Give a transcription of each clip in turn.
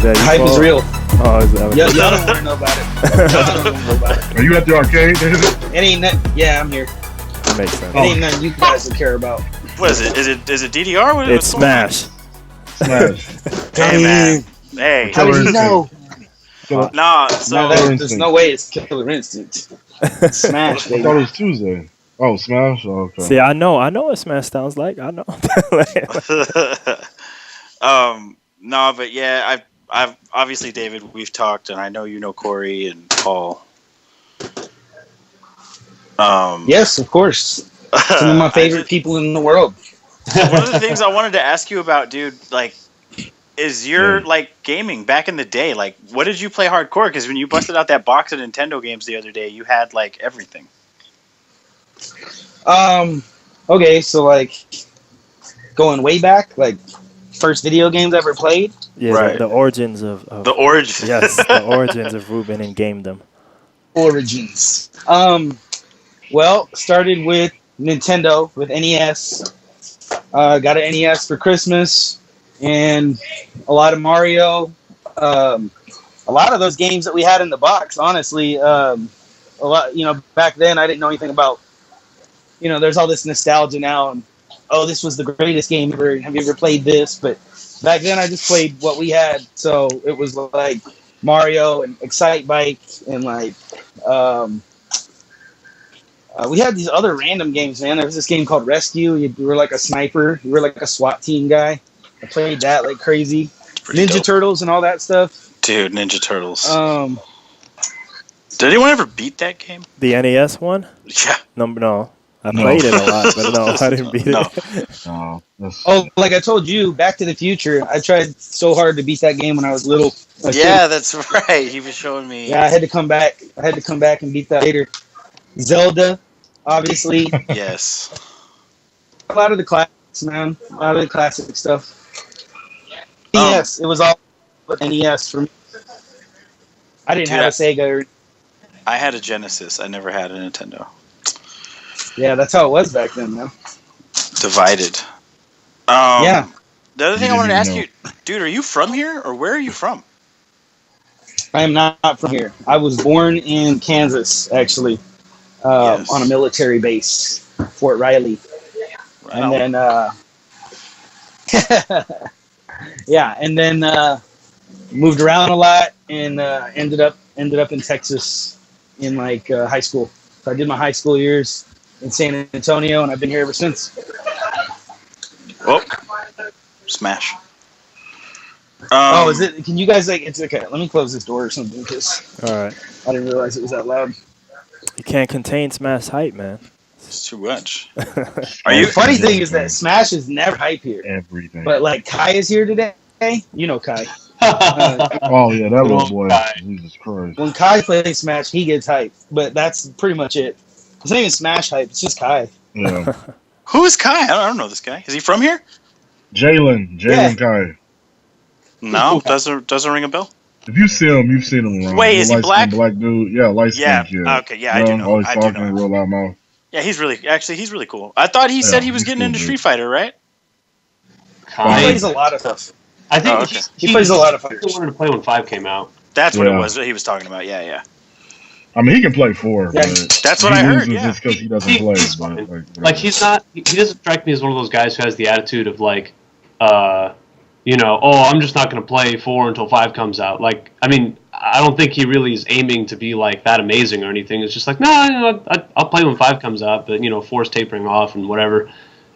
that you Hype is follow? real. Oh, is that Y'all don't want to know about it. Y'all don't want to know about it. Are you at the arcade? It ain't yeah, I'm here. That makes sense. It ain't nothing you guys would care about. What is it? Is it DDR? It's Smash. Smash. Hey man. Hey. How did you know? Nah. So There's no way it's Killer Instinct. Smash, I baby. thought it was Tuesday. Oh, Smash? Oh, okay. See, I know what Smash sounds like. I know. No, but yeah, I've obviously David. We've talked, and I know you know Corey and Paul. Yes, of course. Some of my favorite people in the world. One of the things I wanted to ask you about, dude, like, is your like gaming back in the day? Like, what did you play hardcore? Because when you busted out that box of Nintendo games the other day, you had like everything. Okay, so like going way back, like first video games I ever played. Yeah, Right. the origins of The origin. yes, the origins of Ruben and gamedom. Origins. Well, started with Nintendo with NES. Got an NES for Christmas, and a lot of Mario. A lot of those games that we had in the box, honestly. A lot, back then I didn't know anything about. There's all this nostalgia now, and this was the greatest game ever. Have you ever played this? But back then I just played what we had, so it was like Mario and Excite Bike, and like we had these other random games, man. There was this game called Rescue. You were like a sniper. You were like a SWAT team guy. I played that like crazy. Ninja dope. Turtles and all that stuff. Dude, Ninja Turtles. Did anyone ever beat that game? The NES one? Yeah. No. I played it a lot, but no, I didn't beat it. Like I told you, Back to the Future. I tried so hard to beat that game when I was little. Yeah, that's right. He was showing me. Yeah, I had to come back. And beat that later. Zelda, obviously. Yes. A lot of the classics, man. A lot of the classic stuff. NES. It was all NES for me. I didn't have a Sega. I had a Genesis. I never had a Nintendo. Yeah, that's how it was back then, man. Divided. Yeah. The other thing I wanted to ask you, dude, are you from here or where are you from? I am not from here. I was born in Kansas, actually, on a military base, Fort Riley. Right and on. then, moved around a lot and ended up in Texas in like high school. So I did my high school years in San Antonio, and I've been here ever since. Oh, smash. Is it? Can you guys it's okay? Let me close this door or something, because All right. I didn't realize it was that loud. You can't contain Smash hype, man. It's too much. The funny thing is that Smash is never hype here. Everything. But like Kai is here today. You know Kai. Oh yeah, that little boy. Jesus Christ. When Kai plays Smash, he gets hype. But that's pretty much it. It's not even Smash hype. It's just Kai. Yeah. Who is Kai? I don't know this guy. Is he from here? Jalen Kai. No, doesn't ring a bell. If you see him, you've seen him around. Wait, is he black? Black dude. Yeah, light skin kid. Okay, yeah, I do know. Always I do talking, know. real loud mouth. Yeah, he's really cool. I thought he said he was getting into Street Fighter, right? He plays a lot of stuff. I think he plays a lot of fighters. He wanted to play when 5 came out. That's what it was. What he was talking about. Yeah. I mean, he can play 4. Yeah. But That's what I heard. loses Yeah. just because he doesn't play. He's but, fine. Like he's not. He doesn't strike me as one of those guys who has the attitude of like, I'm just not going to play 4 until 5 comes out. Like, I mean, I don't think he really is aiming to be like that amazing or anything. It's just like, I'll play when 5 comes out, but 4's tapering off and whatever.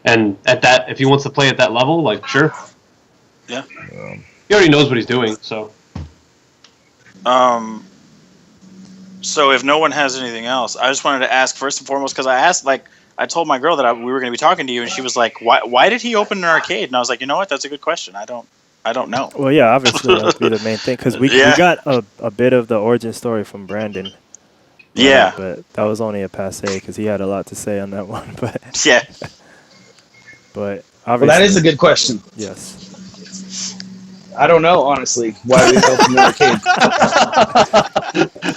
And at that, if he wants to play at that level, like, sure. Yeah. He already knows what he's doing, so. So if no one has anything else, I just wanted to ask first and foremost, because I told my girl that we were going to be talking to you, and she was like, "Why did he open an arcade?" And I was like, "You know what? That's a good question. I don't know." Well, yeah, obviously that would be the main thing, because we got a bit of the origin story from Brandon. Yeah. But that was only a passe, because he had a lot to say on that one. But yeah. But Well, obviously, that is a good question. yes. I don't know, honestly, why we opened the arcade.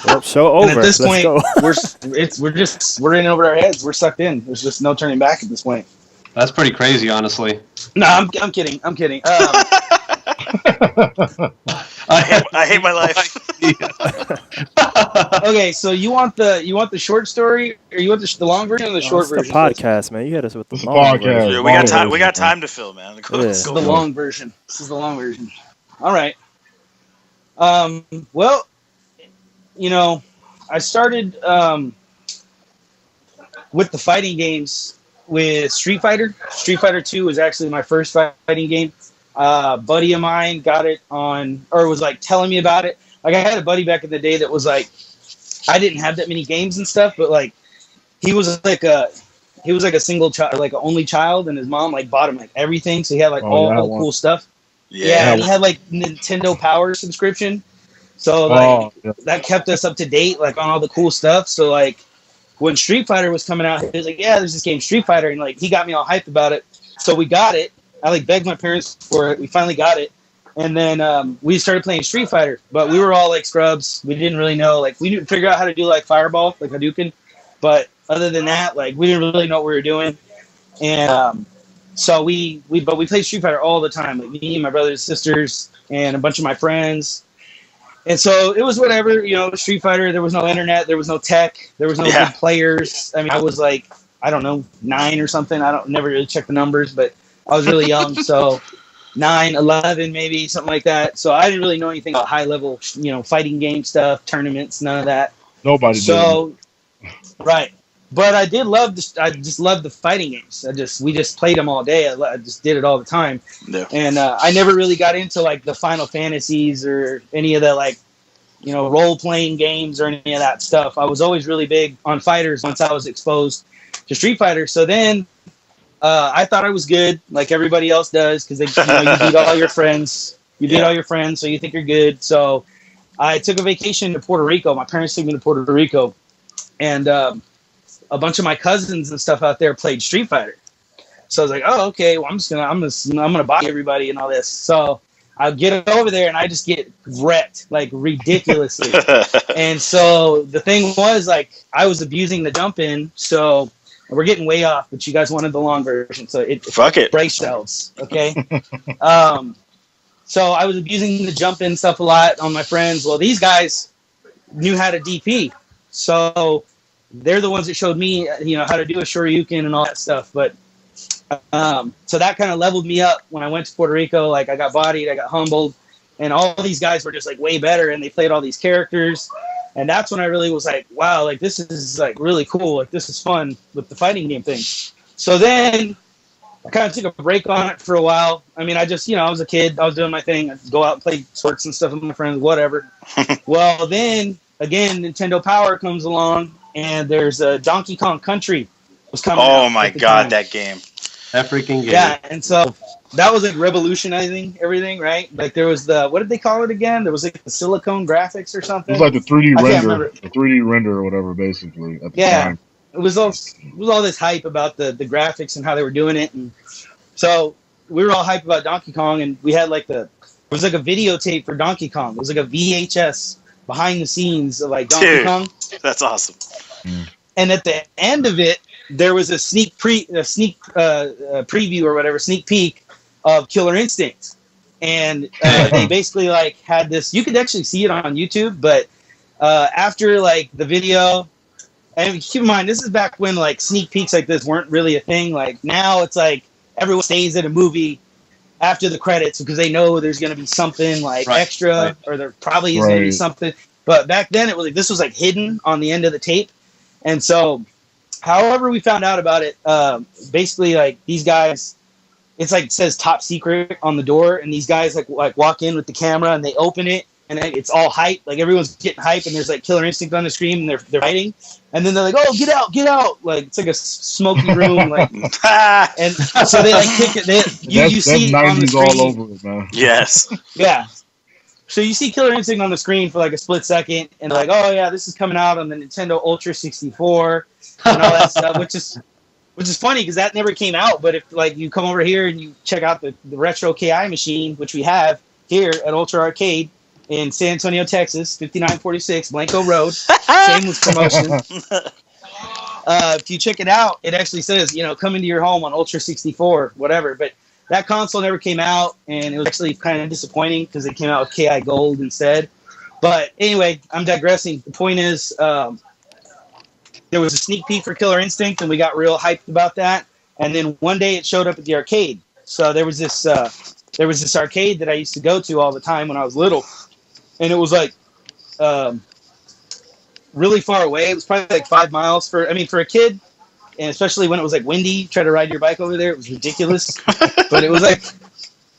Well, show over. And at this Let's point, go. we're in over our heads. We're sucked in. There's just no turning back at this point. That's pretty crazy, honestly. No, I'm kidding. I hate my life. Okay, so you want the short story, or you want the long version or the Oh, short it's the version? podcast, man. You hit us with the It's a long podcast. version. Yeah, we got Long time. We version, got time to fill, man. Go, Yeah. This is go the for it. long version. This is the long version. All right. Well, I started with the fighting games with Street Fighter. Street Fighter 2 was actually my first fighting game. Buddy of mine got it on, or was like telling me about it. Like I had a buddy back in the day that was like, I didn't have that many games and stuff, but like he was like a single child, like an only child, and his mom like bought him like everything, so he had like Oh, all yeah, I the want- cool stuff. Yeah. Yeah, and he had like Nintendo Power subscription, so like Oh, yeah. that kept us up to date, like on all the cool stuff. So like when Street Fighter was coming out, he was like, "Yeah, there's this game Street Fighter," and like he got me all hyped about it. So we got it. I like begged my parents for it. We finally got it, and then we started playing Street Fighter. But we were all like scrubs. We didn't really know, like we didn't figure out how to do like Fireball, like Hadouken. But other than that, like we didn't really know what we were doing, and so we played Street Fighter all the time. Like me, my brothers, sisters, and a bunch of my friends. And so it was whatever, Street Fighter. There was no internet. There was no tech. There was no Yeah. good players. I mean, I was like, I don't know, 9 or something. Never really checked the numbers, but I was really young. So 9, 11, maybe something like that. So I didn't really know anything about high level, fighting game stuff, tournaments, none of that. Nobody did. So, right. But I just loved the fighting games. We just played them all day. I just did it all the time. Yeah. And I never really got into like the Final Fantasies or any of the like, role playing games or any of that stuff. I was always really big on fighters once I was exposed to Street Fighter. So then I thought I was good, like everybody else does, because you beat all your friends. You beat all your friends, so you think you're good. So I took a vacation to Puerto Rico. My parents took me to Puerto Rico, and a bunch of my cousins and stuff out there played Street Fighter. So I was like, oh, okay, well, I'm gonna buy everybody and all this. So I get over there and I just get wrecked like ridiculously. And so the thing was, like, I was abusing the jump in. So we're getting way off, but you guys wanted the long version, so Fuck it. brace yourselves, okay? So I was abusing the jump in stuff a lot on my friends. Well, these guys knew how to DP, so they're the ones that showed me, how to do a Shoryuken and all that stuff. But so that kind of leveled me up when I went to Puerto Rico. Like I got bodied, I got humbled, and all these guys were just like way better, and they played all these characters. And that's when I really was like, wow, like this is like really cool. Like this is fun with the fighting game thing. So then I kind of took a break on it for a while. I mean, I just, I was a kid. I was doing my thing. I'd go out and play sports and stuff with my friends, whatever. Well, then again, Nintendo Power comes along, and there's a Donkey Kong Country was coming out. Oh my god, that game. That freaking game. Yeah, and so that was like revolutionizing everything, right? Like there was what did they call it again? There was like the silicone graphics or It something. was like the 3D I can't render, remember. the 3D render or whatever, basically. At the time. It was all this hype about the graphics and how they were doing it, and so we were all hyped about Donkey Kong, and we had like it was like a videotape for Donkey Kong. It was like a VHS behind the scenes of like Donkey Dude. Kong. That's awesome. And at the end of it, there was a sneak preview or whatever, sneak peek of Killer Instinct, and they basically like had this. You could actually see it on YouTube, but after like the video, and keep in mind this is back when like sneak peeks like this weren't really a thing. Like now, it's like everyone stays at a movie after the credits because they know there's going to be something like extra, or there probably is going to be something. But back then, it was like this was like hidden on the end of the tape, and so. However, we found out about it. Basically, like these guys, it's like says top secret on the door, and these guys like walk in with the camera and they open it, and it's all hype. Like everyone's getting hype, and there's like Killer Instinct on the screen, and they're fighting, and then they're like, "Oh, get out!" Like it's like a smoky room, like, and so they like kick it. You see that's on the 90s screen, all over it, man. Yes. yeah. So you see Killer Instinct on the screen for like a split second, and they're like, "Oh yeah, this is coming out on the Nintendo Ultra 64." And all that stuff, which is funny because that never came out. But if like you come over here and you check out the retro KI machine, which we have here at Ultra Arcade in San Antonio, Texas, 5946 Blanco Road, shameless promotion. If you check it out, it actually says coming to your home on Ultra 64, whatever. But that console never came out, and it was actually kind of disappointing because it came out with KI Gold instead. But anyway, I'm digressing. The point is, there was a sneak peek for Killer Instinct, and we got real hyped about that. And then one day it showed up at the arcade. So there was this arcade that I used to go to all the time when I was little, and it was like really far away. It was probably like 5 miles for a kid, and especially when it was like windy, try to ride your bike over there. It was ridiculous, but it was like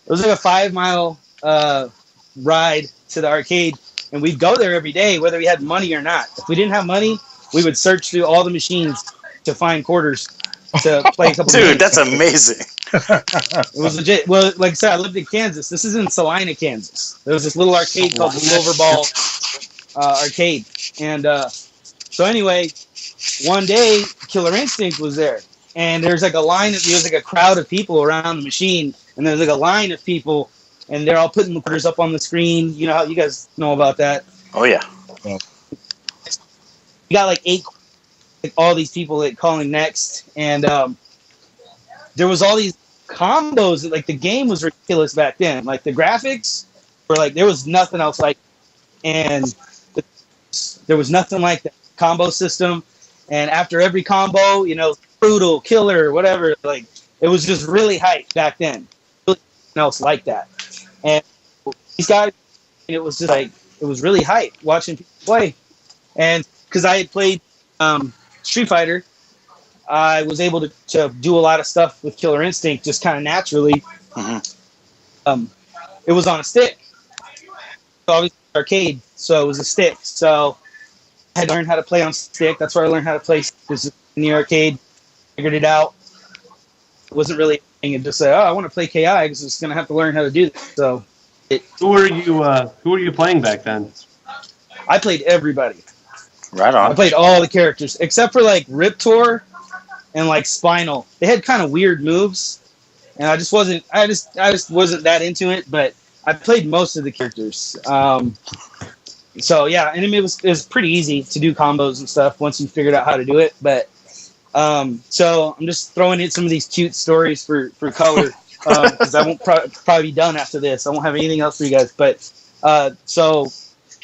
a 5 mile ride to the arcade, and we'd go there every day, whether we had money or not. If we didn't have money, we would search through all the machines to find quarters to play a couple Dude, games. that's amazing. It was legit. Well, like I said, I lived in Kansas. This is in Salina, Kansas. There was this little arcade called the Silver Ball Arcade. And so anyway, one day, Killer Instinct was there. And there's like a line, there was like a crowd of people around the machine. And there's like a line of people, and they're all putting the quarters up on the screen. You know how you guys know about that. Oh, yeah. You got like all these people like calling next, and there was all these combos. Like the game was ridiculous back then. Like the graphics were like there was nothing else like, and there was nothing like the combo system. And after every combo, brutal, killer, whatever. Like it was just really hype back then. Really nothing else like that. And these guys, it was just like it was really hype watching people play, and because I had played Street Fighter, I was able to do a lot of stuff with Killer Instinct just kind of naturally. Mm-hmm. It was on a stick. So obviously arcade, so it was a stick. So I had to learn how to play on stick. That's where I learned how to play in the arcade. Figured it out. It wasn't really anything. Just say, I want to play KI because I'm just going to have to learn how to do this. So who were you playing back then? I played everybody. Right on. I played all the characters except for like Riptor and like Spinal. They had kind of weird moves, and I just wasn't that into it. But I played most of the characters. So yeah, and it was pretty easy to do combos and stuff once you figured out how to do it. But so I'm just throwing in some of these cute stories for color because I won't probably be done after this. I won't have anything else for you guys. But so.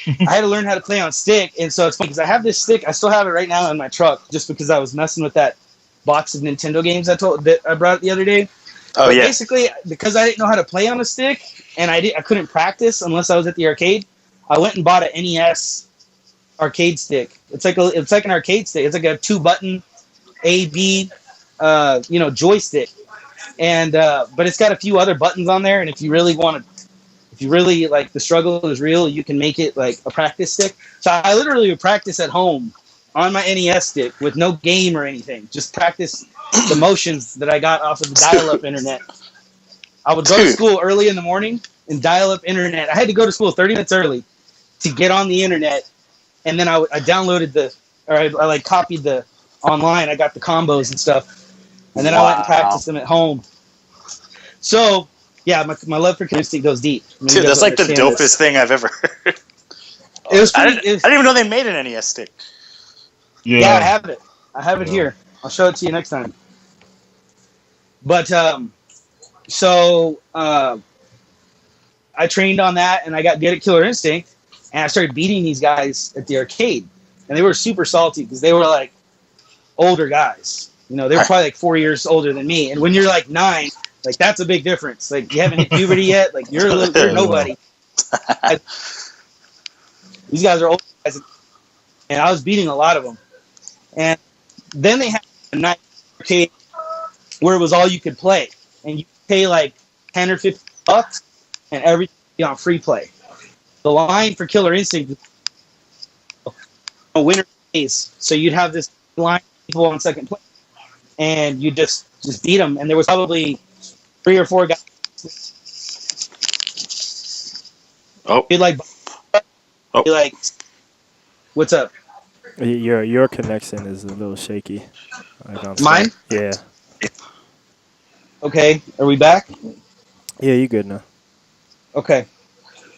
I had to learn how to play on stick, and so it's funny because I have this stick. I still have it right now in my truck, just because I was messing with that box of Nintendo games that I brought the other day. Oh, but yeah. Basically, because I didn't know how to play on a stick, and I couldn't practice unless I was at the arcade. I went and bought an NES arcade stick. It's like an arcade stick. It's like a 2-button A/B, joystick, and but it's got a few other buttons on there. And if you really like the struggle is real, you can make it like a practice stick. So I literally would practice at home on my NES stick with no game or anything. Just practice the motions that I got off of the dial-up internet. I would go to school early in the morning and dial-up internet. I had to go to school 30 minutes early to get on the internet, and then I downloaded I copied the online. I got the combos and stuff, and then I went and practiced them at home. So. Yeah, my love for Killer Instinct goes deep. Dude, that's like the dopest thing I've ever heard. I didn't even know they made an NES stick. Yeah, I have it. I have it here. I'll show it to you next time. But so I trained on that, and I got good at Killer Instinct, and I started beating these guys at the arcade, and they were super salty because they were like older guys. They were probably like 4 years older than me, and when you're like 9. Like, that's a big difference. Like, you haven't hit puberty yet. Like, you're nobody. These guys are old guys. And I was beating a lot of them. And then they had a night arcade where it was all you could play. And you pay like $10 or $50 and everything on free play. The line for Killer Instinct was a winner place. So you'd have this line of people on second place. And you just beat them. And there was probably 3 or 4 guys. Oh. You'd like, what's up? Your connection is a little shaky. Mine? Yeah. Okay. Are we back? Yeah, you good now. Okay.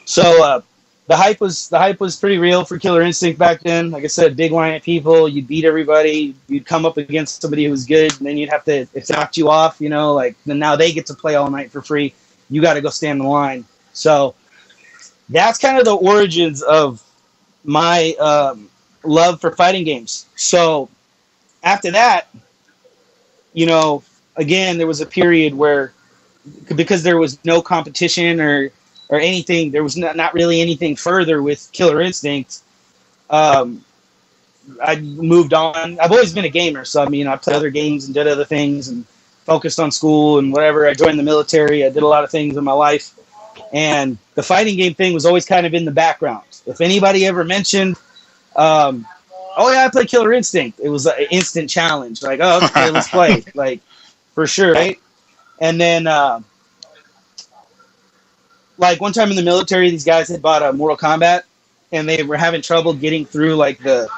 So the hype was pretty real for Killer Instinct back then. Like I said, big line of people. You'd beat everybody. You'd come up against somebody who was good, and then you'd have to, if they knocked you off, you know, like then now they get to play all night for free. You got to go stand in line. So that's kind of the origins of my love for fighting games. So after that, you know, again, there was a period where, because there was no competition or anything, there was not really anything further with Killer Instinct. I moved on. I've always been a gamer, so I mean, I played other games and did other things and focused on school and whatever. I joined the military. I did a lot of things in my life, and the fighting game thing was always kind of in the background. If anybody ever mentioned, oh yeah, I play Killer Instinct, it was an instant challenge. Like, oh, okay, let's play. Like, for sure, right? And then, like one time in the military, these guys had bought a Mortal Kombat, and they were having trouble getting through like the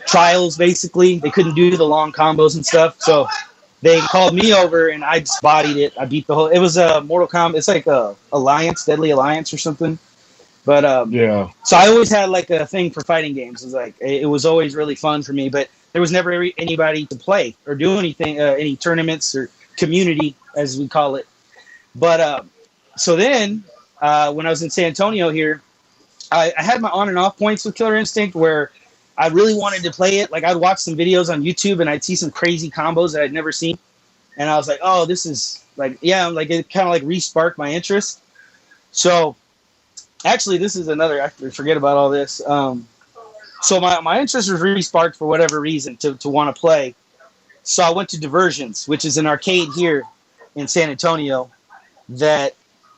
trials. Basically, they couldn't do the long combos and stuff, so they called me over, and I just bodied it. I beat the whole. It was a Mortal Kombat. It's like a Alliance, Deadly Alliance, or something. But Yeah. so I always had like a thing for fighting games. It was always really fun for me, but there was never anybody to play or do anything, any tournaments or community, as we call it. But so then, when I was in San Antonio here, I had my on and off points with Killer Instinct where I really wanted to play it. Like, I'd watch some videos on YouTube and I'd see some crazy combos that I'd never seen. And I was like, oh, this is like, yeah, like it kind of like re-sparked my interest. So actually, this is another, I forget about all this. So my interest was re-sparked for whatever reason to want to play. So I went to Diversions, which is an arcade here in San Antonio that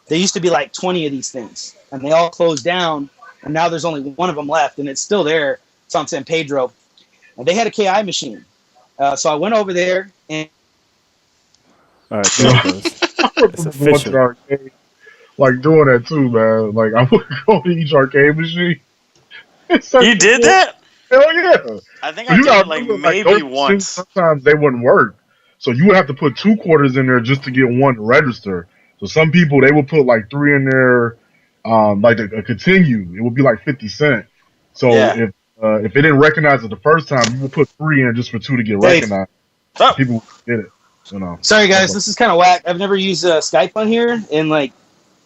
there used to be like 20 of these things, and they all closed down, and now there's only one of them left, and it's still there. It's on San Pedro, and they had a KI machine. So I went over there, and All right, there it goes. It's official. Arcade, like doing that too, man. Like I would go to each arcade machine. You did that? Hell yeah! I think I did it like maybe once. Sometimes they wouldn't work, so you would have to put 2 quarters in there just to get one to register. So some people, they would put like 3 in there, like a continue. It would be like 50 cents. So if it didn't recognize it the first time, you would put 3 in just for 2 to get recognized. Oh. People did it. You know. Sorry guys, this is kind of whack. I've never used Skype on here, and like,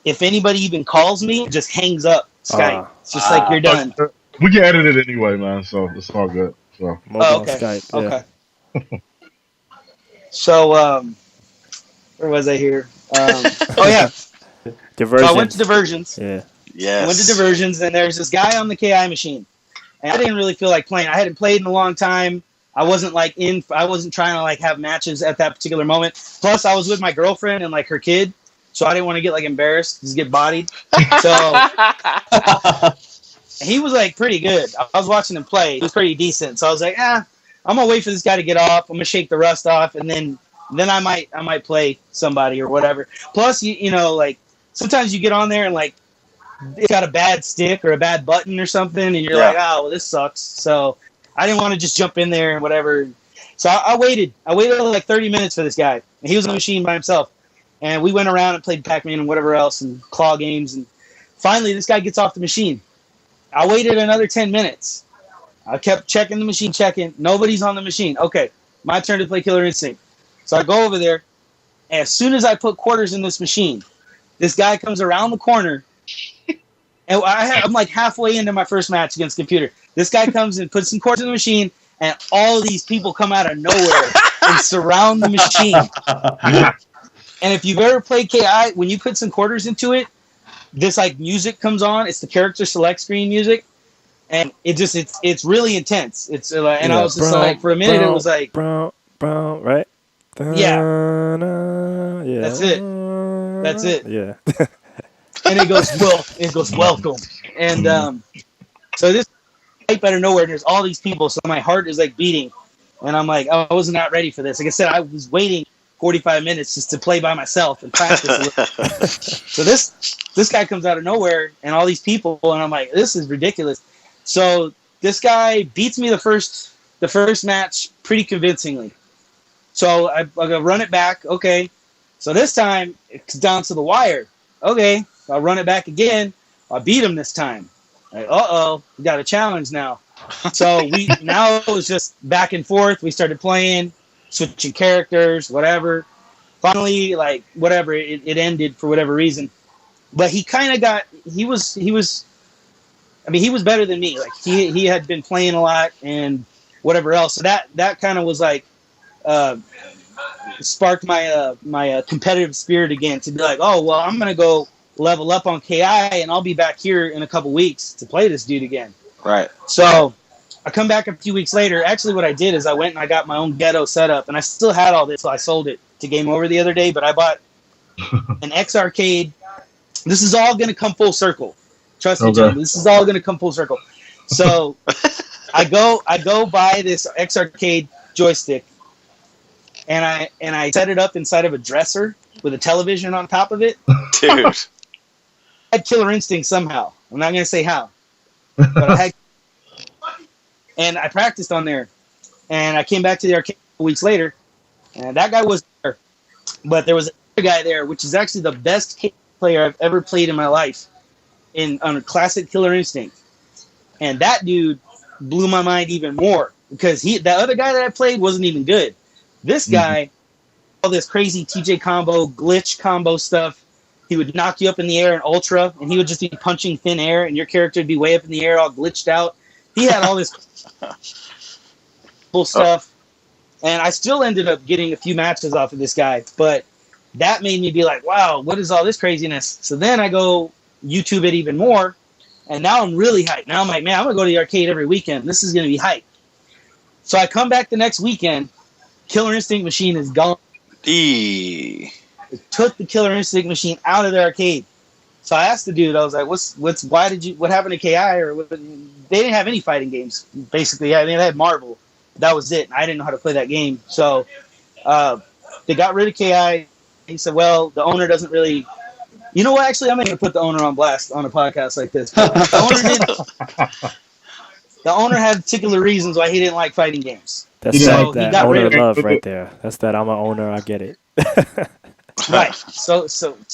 if anybody even calls me, it just hangs up Skype. It's just like you're done. We can edit it anyway, man. So it's all good. So. Okay. Skype, yeah. Okay. So where was I here? Oh yeah. Diversions. So I went to Diversions. Yeah. Yes. I went to Diversions, and there's this guy on the KI machine, and I didn't really feel like playing. I hadn't played in a long time. I wasn't trying to like have matches at that particular moment. Plus, I was with my girlfriend and like her kid, so I didn't want to get like embarrassed, just get bodied. So he was like pretty good. I was watching him play. He was pretty decent. So I was like, I'm gonna wait for this guy to get off. I'm gonna shake the rust off, and then I might play somebody or whatever. Plus, you know, like sometimes you get on there and like it's got a bad stick or a bad button or something, and you're like, oh, well, this sucks. So I didn't want to just jump in there and whatever. So I waited. I waited like 30 minutes for this guy. And he was on the machine by himself. And we went around and played Pac-Man and whatever else and claw games. And finally, this guy gets off the machine. I waited another 10 minutes. I kept checking the machine, Nobody's on the machine. Okay, my turn to play Killer Instinct. So I go over there. And as soon as I put quarters in this machine, this guy comes around the corner. And I'm like halfway into my first match against computer. This guy comes and puts some quarters in the machine, and all of these people come out of nowhere and surround the machine. And if you've ever played KI, when you put some quarters into it, this like music comes on. It's the character select screen music, and it's really intense. It's and I was just like, for a minute, it was like brown, right? Yeah. Yeah. That's it. Yeah. And it goes welcome. And so this type out of nowhere, there's all these people, so my heart is like beating, and I'm like, I was not ready for this. Like I said, I was waiting 45 minutes just to play by myself and practice a little. So this guy comes out of nowhere and all these people, and I'm like, this is ridiculous. So this guy beats me the first match pretty convincingly. So I run it back. Okay. So this time it's down to the wire. Okay. I'll run it back again. I beat him this time. Like, we got a challenge now. So now it was just back and forth. We started playing, switching characters, whatever. Finally, like whatever, it ended for whatever reason. But he kind of he was better than me. Like he had been playing a lot and whatever else. So that kind of was like sparked my competitive spirit again to be like, oh well, I'm gonna go level up on KI and I'll be back here in a couple weeks to play this dude again. Right. So I come back a few weeks later. Actually, what I did is I went and I got my own ghetto setup, and I still had all this, so I sold it to Game Over the other day. But I bought an X Arcade. This is all going to come full circle. Trust me, John. This is all going to come full circle. So I go buy this X Arcade joystick, and I set it up inside of a dresser with a television on top of it. Dude. I had Killer Instinct somehow. I'm not going to say how, but I had. And I practiced on there. And I came back to the arcade a couple weeks later. And that guy was there. But there was another guy there, which is actually the best player I've ever played in my life on a classic Killer Instinct. And that dude blew my mind even more. Because that other guy that I played wasn't even good. This guy, all this crazy TJ combo, glitch combo stuff. He would knock you up in the air in Ultra. And he would just be punching thin air. And your character would be way up in the air all glitched out. He had all this cool stuff, and I still ended up getting a few matches off of this guy, but that made me be like, wow, what is all this craziness? So then I go YouTube it even more, and now I'm really hyped. Now I'm like, man, I'm going to go to the arcade every weekend. This is going to be hype. So I come back the next weekend, Killer Instinct machine is gone. It took the Killer Instinct machine out of the arcade. So I asked the dude, I was like, what happened to KI? Or what? They didn't have any fighting games, basically. I mean, they had Marvel. That was it. I didn't know how to play that game. So they got rid of KI. He said, well, the owner doesn't really... You know what? Actually, I'm not going to put the owner on blast on a podcast like this. The owner had particular reasons why he didn't like fighting games. That's so that owner love right there. That's that I'm an owner, I get it. Right. So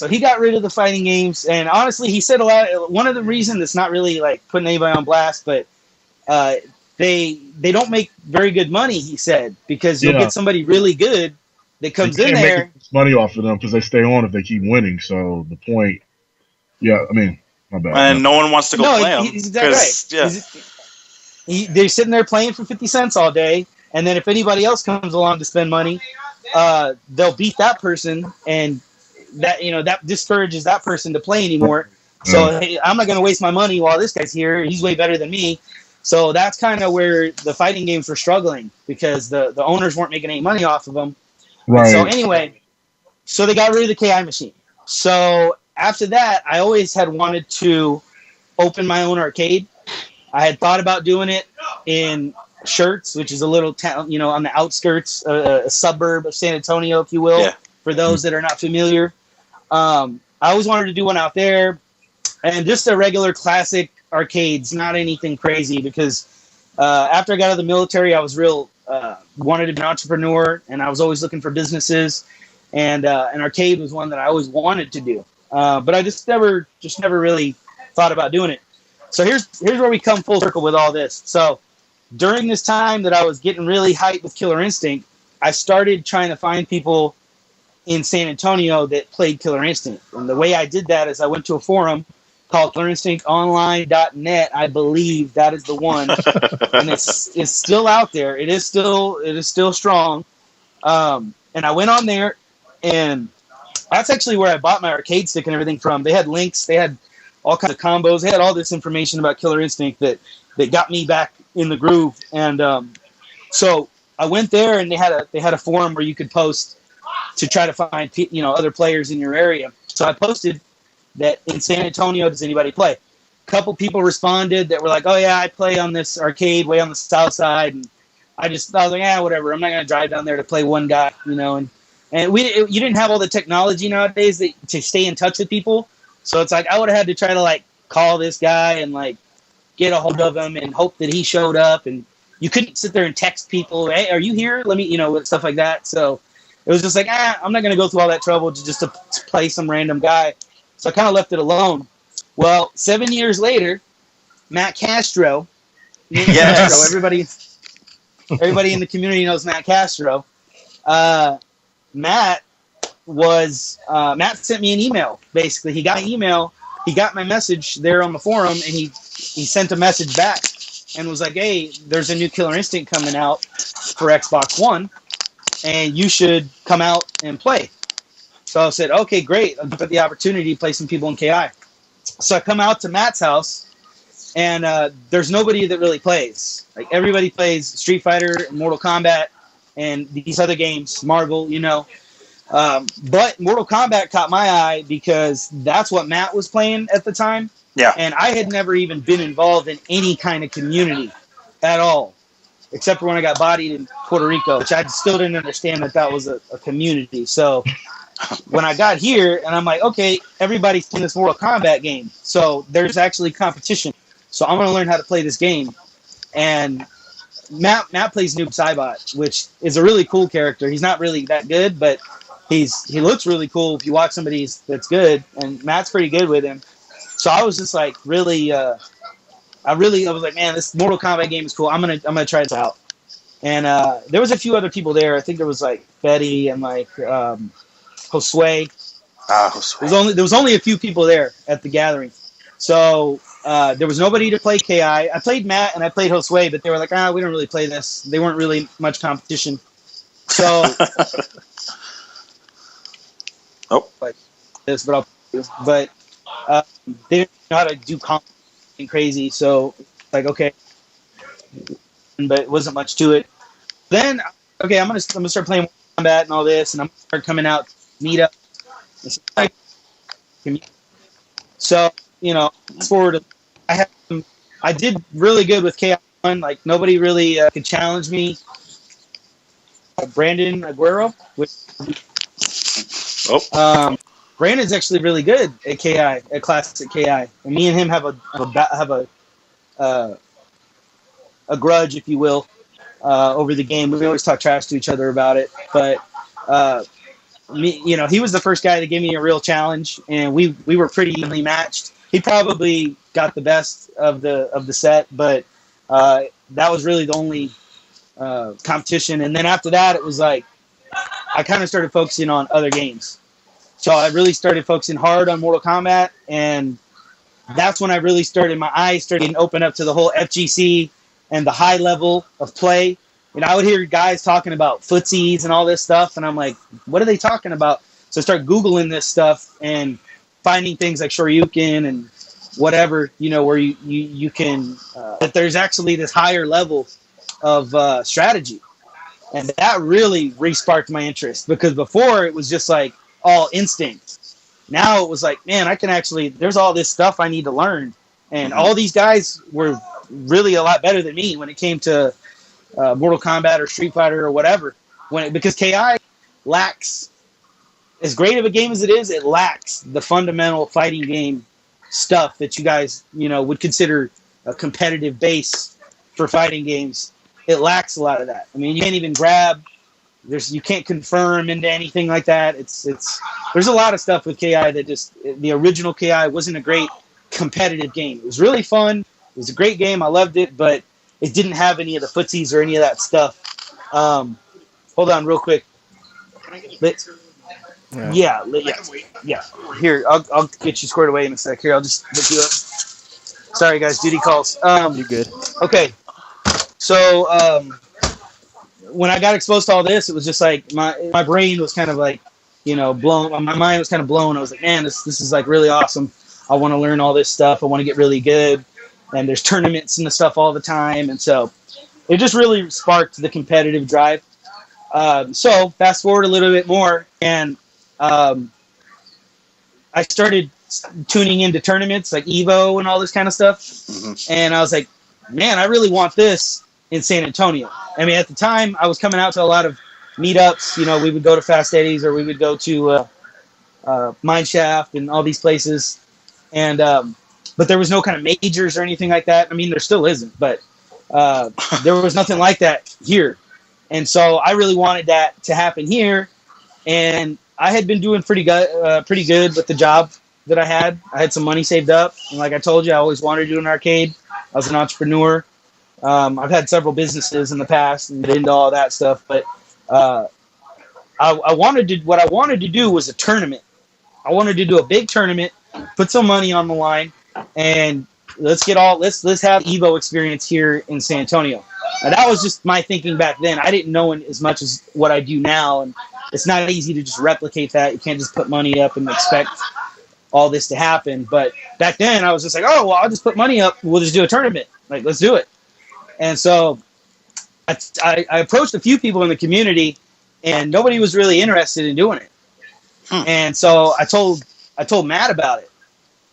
he got rid of the fighting games, and honestly, he said a lot. One of the reasons that's not really like putting anybody on blast, but they don't make very good money. He said because you'll get somebody really good that comes in there. Make money off of them because they stay on if they keep winning. So the point, I mean, my bad. And no one wants to go play them. He's exactly right. They're sitting there playing for 50 cents all day, and then if anybody else comes along to spend money. They'll beat that person, and that discourages that person to play anymore. So hey, I'm not going to waste my money while this guy's here. He's way better than me. So that's kind of where the fighting games were struggling because the owners weren't making any money off of them. Right. So anyway, so they got rid of the KI machine. So after that, I always had wanted to open my own arcade. I had thought about doing it in Shirts, which is a little town, on the outskirts, a suburb of San Antonio, if you will, for those that are not familiar. I always wanted to do one out there, and just a regular classic arcades, not anything crazy, because after I got out of the military, I was wanted to be an entrepreneur, and I was always looking for businesses, and an arcade was one that I always wanted to do, but I just never really thought about doing it. So here's where we come full circle with all this. So during this time that I was getting really hyped with Killer Instinct, I started trying to find people in San Antonio that played Killer Instinct. And the way I did that is I went to a forum called killerinstinctonline.net. I believe that is the one. And it's still out there. It is still strong. And I went on there, and that's actually where I bought my arcade stick and everything from. They had links. They had all kinds of combos. They had all this information about Killer Instinct that got me back in the groove. And so I went there, and they had a forum where you could post to try to find other players in your area. So I posted that in San Antonio, does anybody play? A couple people responded that were like, oh yeah, I play on this arcade way on the south side. And I was like, whatever. I'm not going to drive down there to play one guy, and you didn't have all the technology nowadays to stay in touch with people. So it's like I would have had to try to like call this guy and like get a hold of him and hope that he showed up. And you couldn't sit there and text people, hey, are you here? Let me, stuff like that. So it was just like, I'm not going to go through all that trouble to play some random guy. So I kind of left it alone. Well, 7 years later, Matt Castro. Yes. Castro, everybody in the community knows Matt Castro. Matt sent me an email. Basically, he got my email. He got my message there on the forum, and he sent a message back and was like, "Hey, there's a new Killer Instinct coming out for Xbox One, and you should come out and play." So I said, "Okay, great. I'll give it the opportunity to play some people in KI." So I come out to Matt's house, and there's nobody that really plays. Like everybody plays Street Fighter, Mortal Kombat, and these other games, Marvel, But Mortal Kombat caught my eye because that's what Matt was playing at the time. Yeah. And I had never even been involved in any kind of community at all, except for when I got bodied in Puerto Rico, which I still didn't understand that was a community. So when I got here, and I'm like, okay, everybody's playing this Mortal Kombat game, so there's actually competition. So I'm going to learn how to play this game. And Matt plays Noob Saibot, which is a really cool character. He's not really that good, but he looks really cool if you watch somebody that's good, and Matt's pretty good with him. So I was just like really, I was like, man, this Mortal Kombat game is cool. I'm gonna try this out. And there was a few other people there. I think there was like Betty and like Josue. Josue. There was only a few people there at the gathering. So there was nobody to play KI. I played Matt and I played Josue, but they were like, we don't really play this. They weren't really much competition. So like this, but they didn't know how to do something crazy. So like, okay, but it wasn't much to it. Then okay, I'm gonna start playing combat and all this, and I'm gonna start coming out meet up. So fast forward, I did really good with KI1. Like nobody really could challenge me. Brandon Aguero. Brandon's actually really good at KI, at classic KI, and me and him have a grudge, if you will, over the game. We always talk trash to each other about it, but he was the first guy that gave me a real challenge, and we were pretty evenly matched. He probably got the best of the set, but that was really the only competition. And then after that, it was like I kind of started focusing on other games. So I really started focusing hard on Mortal Kombat, and that's when I really started, my eyes started getting open up to the whole FGC and the high level of play. I would hear guys talking about footsies and all this stuff, and I'm like, what are they talking about? So I start Googling this stuff and finding things like Shoryuken and whatever, where you can, that there's actually this higher level of strategy. And that really re-sparked my interest, because before it was just like all instinct. Now it was like, man, I can actually, there's all this stuff I need to learn. And all these guys were really a lot better than me when it came to Mortal Kombat or Street Fighter or whatever. Because KI lacks, as great of a game as it is, it lacks the fundamental fighting game stuff that you guys, would consider a competitive base for fighting games. It lacks a lot of that. I mean, you can't even grab. You can't confirm into anything like that. There's a lot of stuff with KI that just, the original KI wasn't a great competitive game. It was really fun. It was a great game. I loved it, but it didn't have any of the footsies or any of that stuff. Hold on real quick. Yeah. Here, I'll get you squared away in a sec. Here, I'll just look you up. Sorry, guys. Duty calls. You're good. Okay. So, when I got exposed to all this, it was just like my brain was kind of like, blown. My mind was kind of blown. I was like, man, this is like really awesome. I want to learn all this stuff. I want to get really good. And there's tournaments and the stuff all the time. And so it just really sparked the competitive drive. So fast forward a little bit more, and I started tuning into tournaments like Evo and all this kind of stuff. Mm-hmm. And I was like, man, I really want this in San Antonio. I mean, at the time, I was coming out to a lot of meetups. We would go to Fast Eddie's, or we would go to Mineshaft and all these places. And but there was no kind of majors or anything like that. I mean, there still isn't, but there was nothing like that here. And so I really wanted that to happen here. And I had been doing pretty good with the job that I had. I had some money saved up. And like I told you, I always wanted to do an arcade. I was an entrepreneur. I've had several businesses in the past and into all that stuff. But I wanted to. What I wanted to do was a tournament. I wanted to do a big tournament, put some money on the line, and let's have Evo experience here in San Antonio. Now, that was just my thinking back then. I didn't know as much as what I do now, and it's not easy to just replicate that. You can't just put money up and expect all this to happen. But back then, I was just like, oh, well, I'll just put money up. We'll just do a tournament. Like, let's do it. And so I approached a few people in the community, and nobody was really interested in doing it. And so I told Matt about it.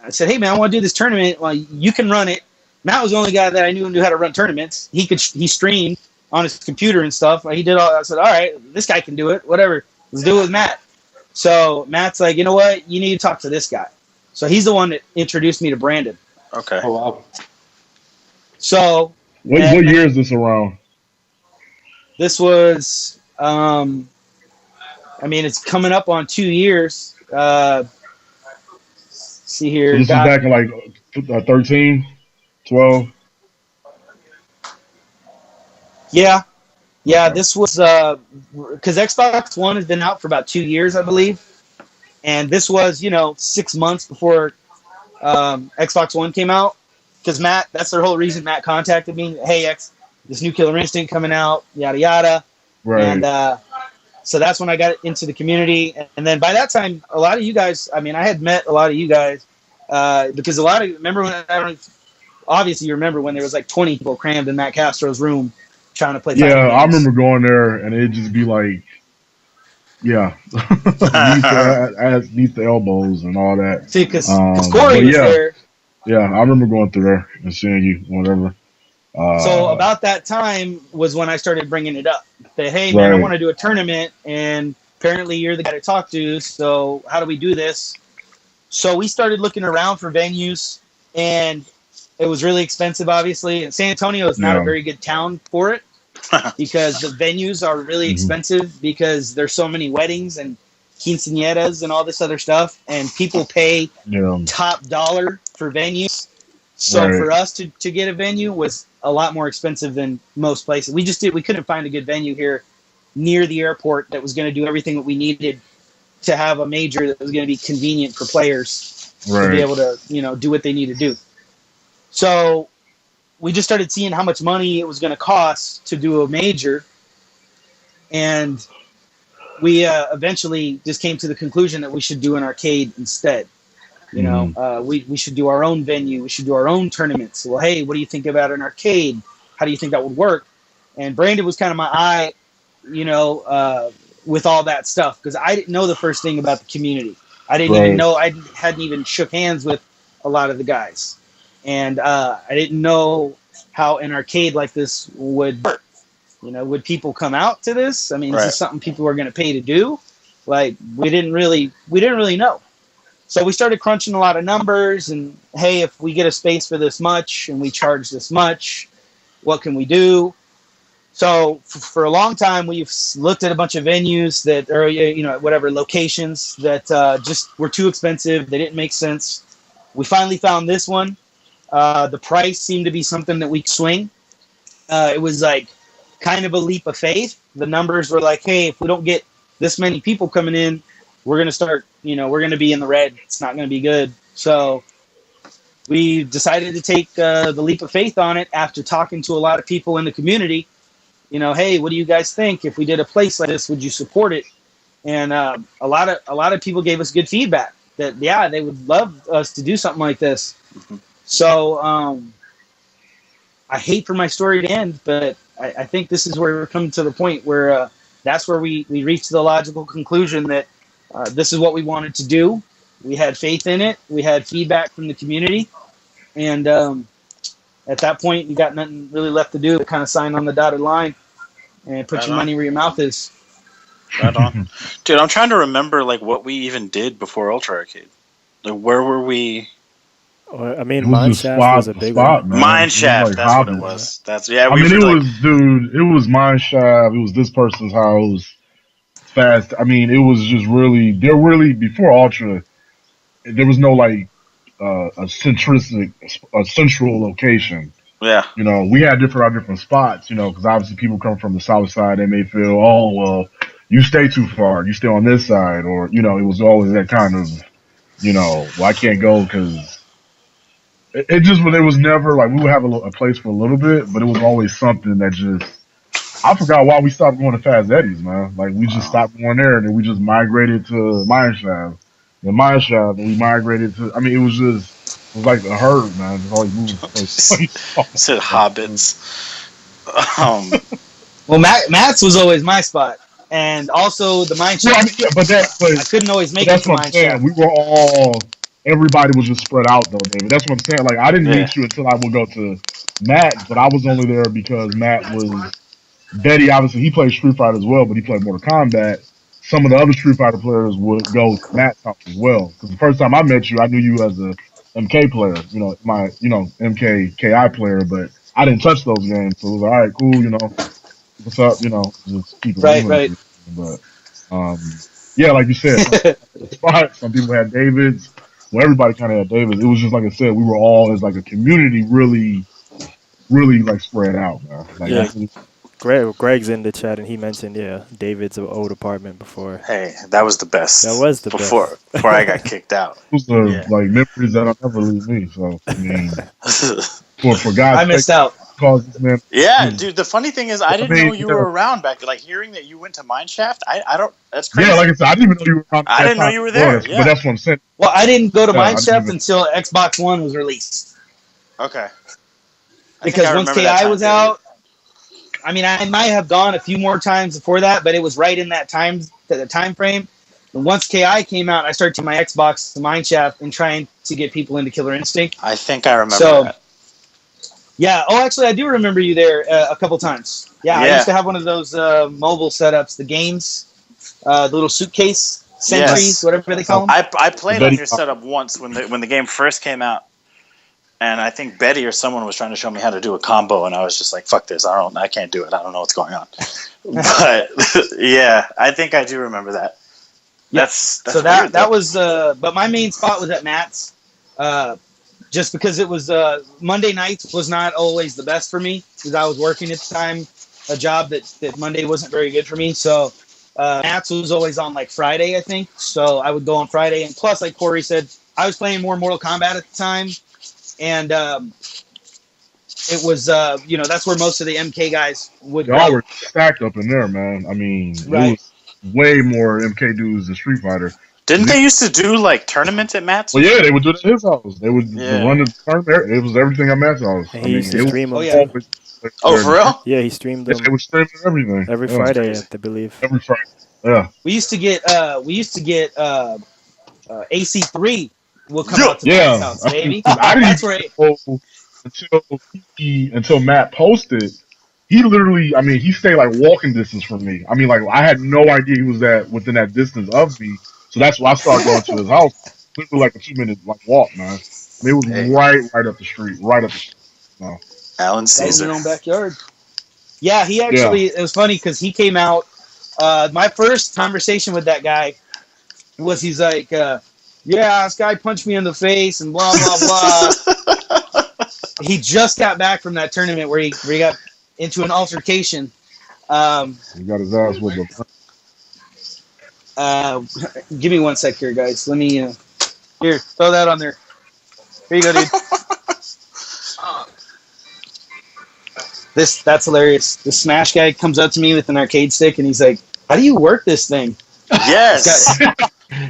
I said, hey, man, I want to do this tournament. Well, you can run it. Matt was the only guy that I knew how to run tournaments. He streamed on his computer and stuff. He did all. I said, all right, this guy can do it. Whatever. Let's do it with Matt. So Matt's like, you know what? You need to talk to this guy. So he's the one that introduced me to Brandon. Okay. Oh, wow. So what year is this around? This was, it's coming up on 2 years. See here. So this is back in like 13, 12? Yeah. This was because Xbox One has been out for about 2 years, I believe, and this was 6 months before Xbox One came out. Because Matt, that's the whole reason Matt contacted me. Hey, this new Killer Instinct coming out, yada yada, Right. And so that's when I got into the community, and then by that time, a lot of you guys. I had met a lot of you guys because remember when obviously you remember when there was like 20 people crammed in Matt Castro's room trying to play. Yeah, I remember going there, and it'd just be like, knees to elbows and all that. See, because Corey was there. Yeah, I remember going through there and seeing you, whatever. So about that time was when I started bringing it up. That, hey, man, I want to do a tournament, and apparently you're the guy to talk to, so how do we do this? So we started looking around for venues, and it was really expensive, obviously. And San Antonio is not a very good town for it because the venues are really expensive because there's so many weddings and quinceañeras and all this other stuff, and people pay top dollar for venues. So for us to get a venue was a lot more expensive than most places. We couldn't find a good venue here near the airport that was going to do everything that we needed to have a major that was going to be convenient for players to be able to, do what they need to do. So we just started seeing how much money it was going to cost to do a major, and we eventually just came to the conclusion that we should do an arcade instead. We should do our own venue. We should do our own tournaments. Well, hey, what do you think about an arcade? How do you think that would work? And Brandon was kind of my eye, with all that stuff because I didn't know the first thing about the community. I didn't even know. I hadn't even shook hands with a lot of the guys, and I didn't know how an arcade like this would work. Would people come out to this? Is this something people are going to pay to do? Like, we didn't really know. So we started crunching a lot of numbers and, hey, if we get a space for this much and we charge this much, what can we do? So for a long time, we've looked at a bunch of venues that are, whatever locations that just were too expensive. They didn't make sense. We finally found this one. The price seemed to be something that we could swing. It was like kind of a leap of faith. The numbers were like, hey, if we don't get this many people coming in, we're going to start, we're going to be in the red. It's not going to be good. So we decided to take the leap of faith on it after talking to a lot of people in the community. Hey, what do you guys think? If we did a place like this, would you support it? And a lot of people gave us good feedback that, they would love us to do something like this. So I hate for my story to end, but I think this is where we're coming to the point where that's where we reached the logical conclusion that this is what we wanted to do. We had faith in it. We had feedback from the community. And at that point, you got nothing really left to do but kind of sign on the dotted line and put your money where your mouth is. Right on. Dude, I'm trying to remember what we even did before Ultra Arcade. Where were we? Well, Mineshaft was a big one. Mineshaft, that's what it was. It was Mineshaft. It was this person's house. Fast. It was just really, before Ultra, there was no like a central location. Yeah. You know, we had our different spots. You know, because obviously people come from the south side, they may feel, oh well, you stay too far, you stay on this side, or you know, it was always that kind of, you know, well I can't go because it just it was never like we would have a place for a little bit, but it was always something that just. I forgot why we stopped going to Fast Eddie's, man. Like we just stopped going there, and then we just migrated to Mineshaft. The Mineshaft, and we migrated to. I mean, it was like a herd, man. Just always moving from place to place. Said hobbits. Well, Matt's was always my spot, and also the mine Well, I shaft. mean, yeah, I couldn't always make it that's to what I'm mine saying. shaft. We were all. Everybody was just spread out, though, David. That's what I'm saying. Like I didn't Yeah. meet you until I would go to Matt, but I was only there because Matt was. Betty, obviously, he played Street Fighter as well, but he played Mortal Kombat. Some of the other Street Fighter players would go to Matt's house as well. Because the first time I met you, I knew you as a MK player, you know, MK player, but I didn't touch those games. So it was like, all right, cool, you know, what's up, you know, just keep it Right. But, yeah, like you said, some people had Davids. Well, everybody kind of had Davids. It was just like I said, we were all as like a community really like spread out, man. Like, Yeah. Greg's in the chat and he mentioned David's old apartment before. Hey, that was the best. That was the before I got kicked out. Those are like memories that'll never leave me. So I mean, for God's I missed out. Cause man, Yeah, dude. The funny thing is, I didn't know you yeah. were around back then. Like hearing that you went to Mineshaft, I don't. That's crazy. Yeah, like I said, I didn't even know you were around. I didn't know you were there. Yeah. But that's what I'm saying. Well, I didn't go to Yeah, I mine didn't shaft even- until Xbox One was released. Okay. I think Because I once remember that KI time was period. out, I mean, I might have gone a few more times before that, but it was right in that time frame. And once KI came out, I started to my Xbox, the Mineshaft, and trying to get people into Killer Instinct. I think I remember So- that. Yeah. Oh, actually, I do remember you there a couple times. Yeah, I Yeah. used to have one of those mobile setups, the games, the little suitcase sentries, Yes. whatever they call them. I played Betty- on your setup once when the game first came out, and I think Betty or someone was trying to show me how to do a combo, and I was just like, "Fuck this! I can't do it. I don't know what's going on." But yeah, I think I do remember that. Yeah. That's So weird, that though. was, but my main spot was at Matt's, just because it was Monday nights was not always the best for me because I was working at the time, a job that Monday wasn't very good for me. So Matt's was always on like Friday, I think. So I would go on Friday, and plus, like Corey said, I was playing more Mortal Kombat at the time, and it was that's where most of the MK guys would Y'all go. were stacked up in there, man. I mean, Right. it was way more MK dudes than Street Fighter. Didn't they used to do like tournaments at Matt's? Well, yeah, they would do it at his house. They would Yeah. run the tournament. It was everything at Matt's house. And he used to stream them. Oh, yeah. too. Oh, for real? Yeah, he streamed them They would stream everything every Yeah. Friday, I believe. Every Friday. Yeah. We used to get AC3 will come Yeah. out to Matt's house, baby. I didn't That's where until Matt posted. He literally, I mean, he stayed like walking distance from me. I mean, like I had no idea he was within that distance of me. So that's why I started going to his house. Literally like a 2-minute walk, man. I mean, it was Hey. right up the street, No. Alan that was Caesar. your own backyard. Yeah, he actually. It was funny because he came out. My first conversation with that guy was he's like, "Yeah, this guy punched me in the face and blah blah blah." He just got back from that tournament where he got into an altercation. He got his ass whooped. Give me 1 sec here, guys. Let me here throw that on there. Here you go, dude. That's hilarious. The Smash guy comes up to me with an arcade stick and he's like, "How do you work this thing?" Yes.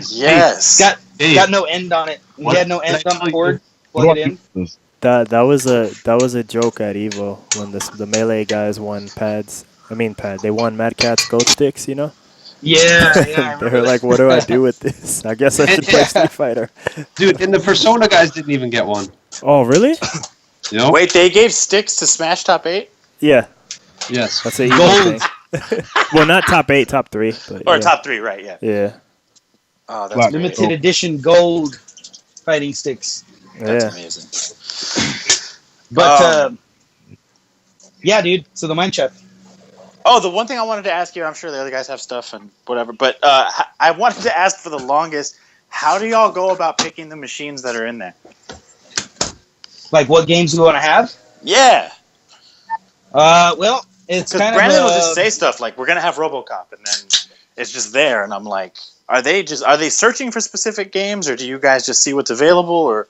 Yes. Got no end on it. He had no end on the board. Plug it in. That was a joke at Evo when the melee guys won pads. They won Mad Catz goat sticks, you know? Yeah, I They remember were like, what do I do with this? I guess I should play Street Fighter. Dude, and the Persona guys didn't even get one. Oh, really? You know? Wait, they gave sticks to Smash Top 8? Yeah, Yes. that's a Evo thing. Well, not top 8, top 3. But Or yeah. top 3, right, yeah. Yeah, Oh, that's Black. great. Limited edition gold fighting sticks. That's yeah. amazing. But yeah, dude. So the mine chef. Oh, the one thing I wanted to ask you, I'm sure the other guys have stuff and whatever, but I wanted to ask for the longest, How do y'all go about picking the machines that are in there? Like what games we want to have? Yeah, Well, it's because kind of Brandon will just say stuff like, "We're gonna have RoboCop," and then it's just there, and I'm like, are they searching for specific games, or do you guys just see what's available, or?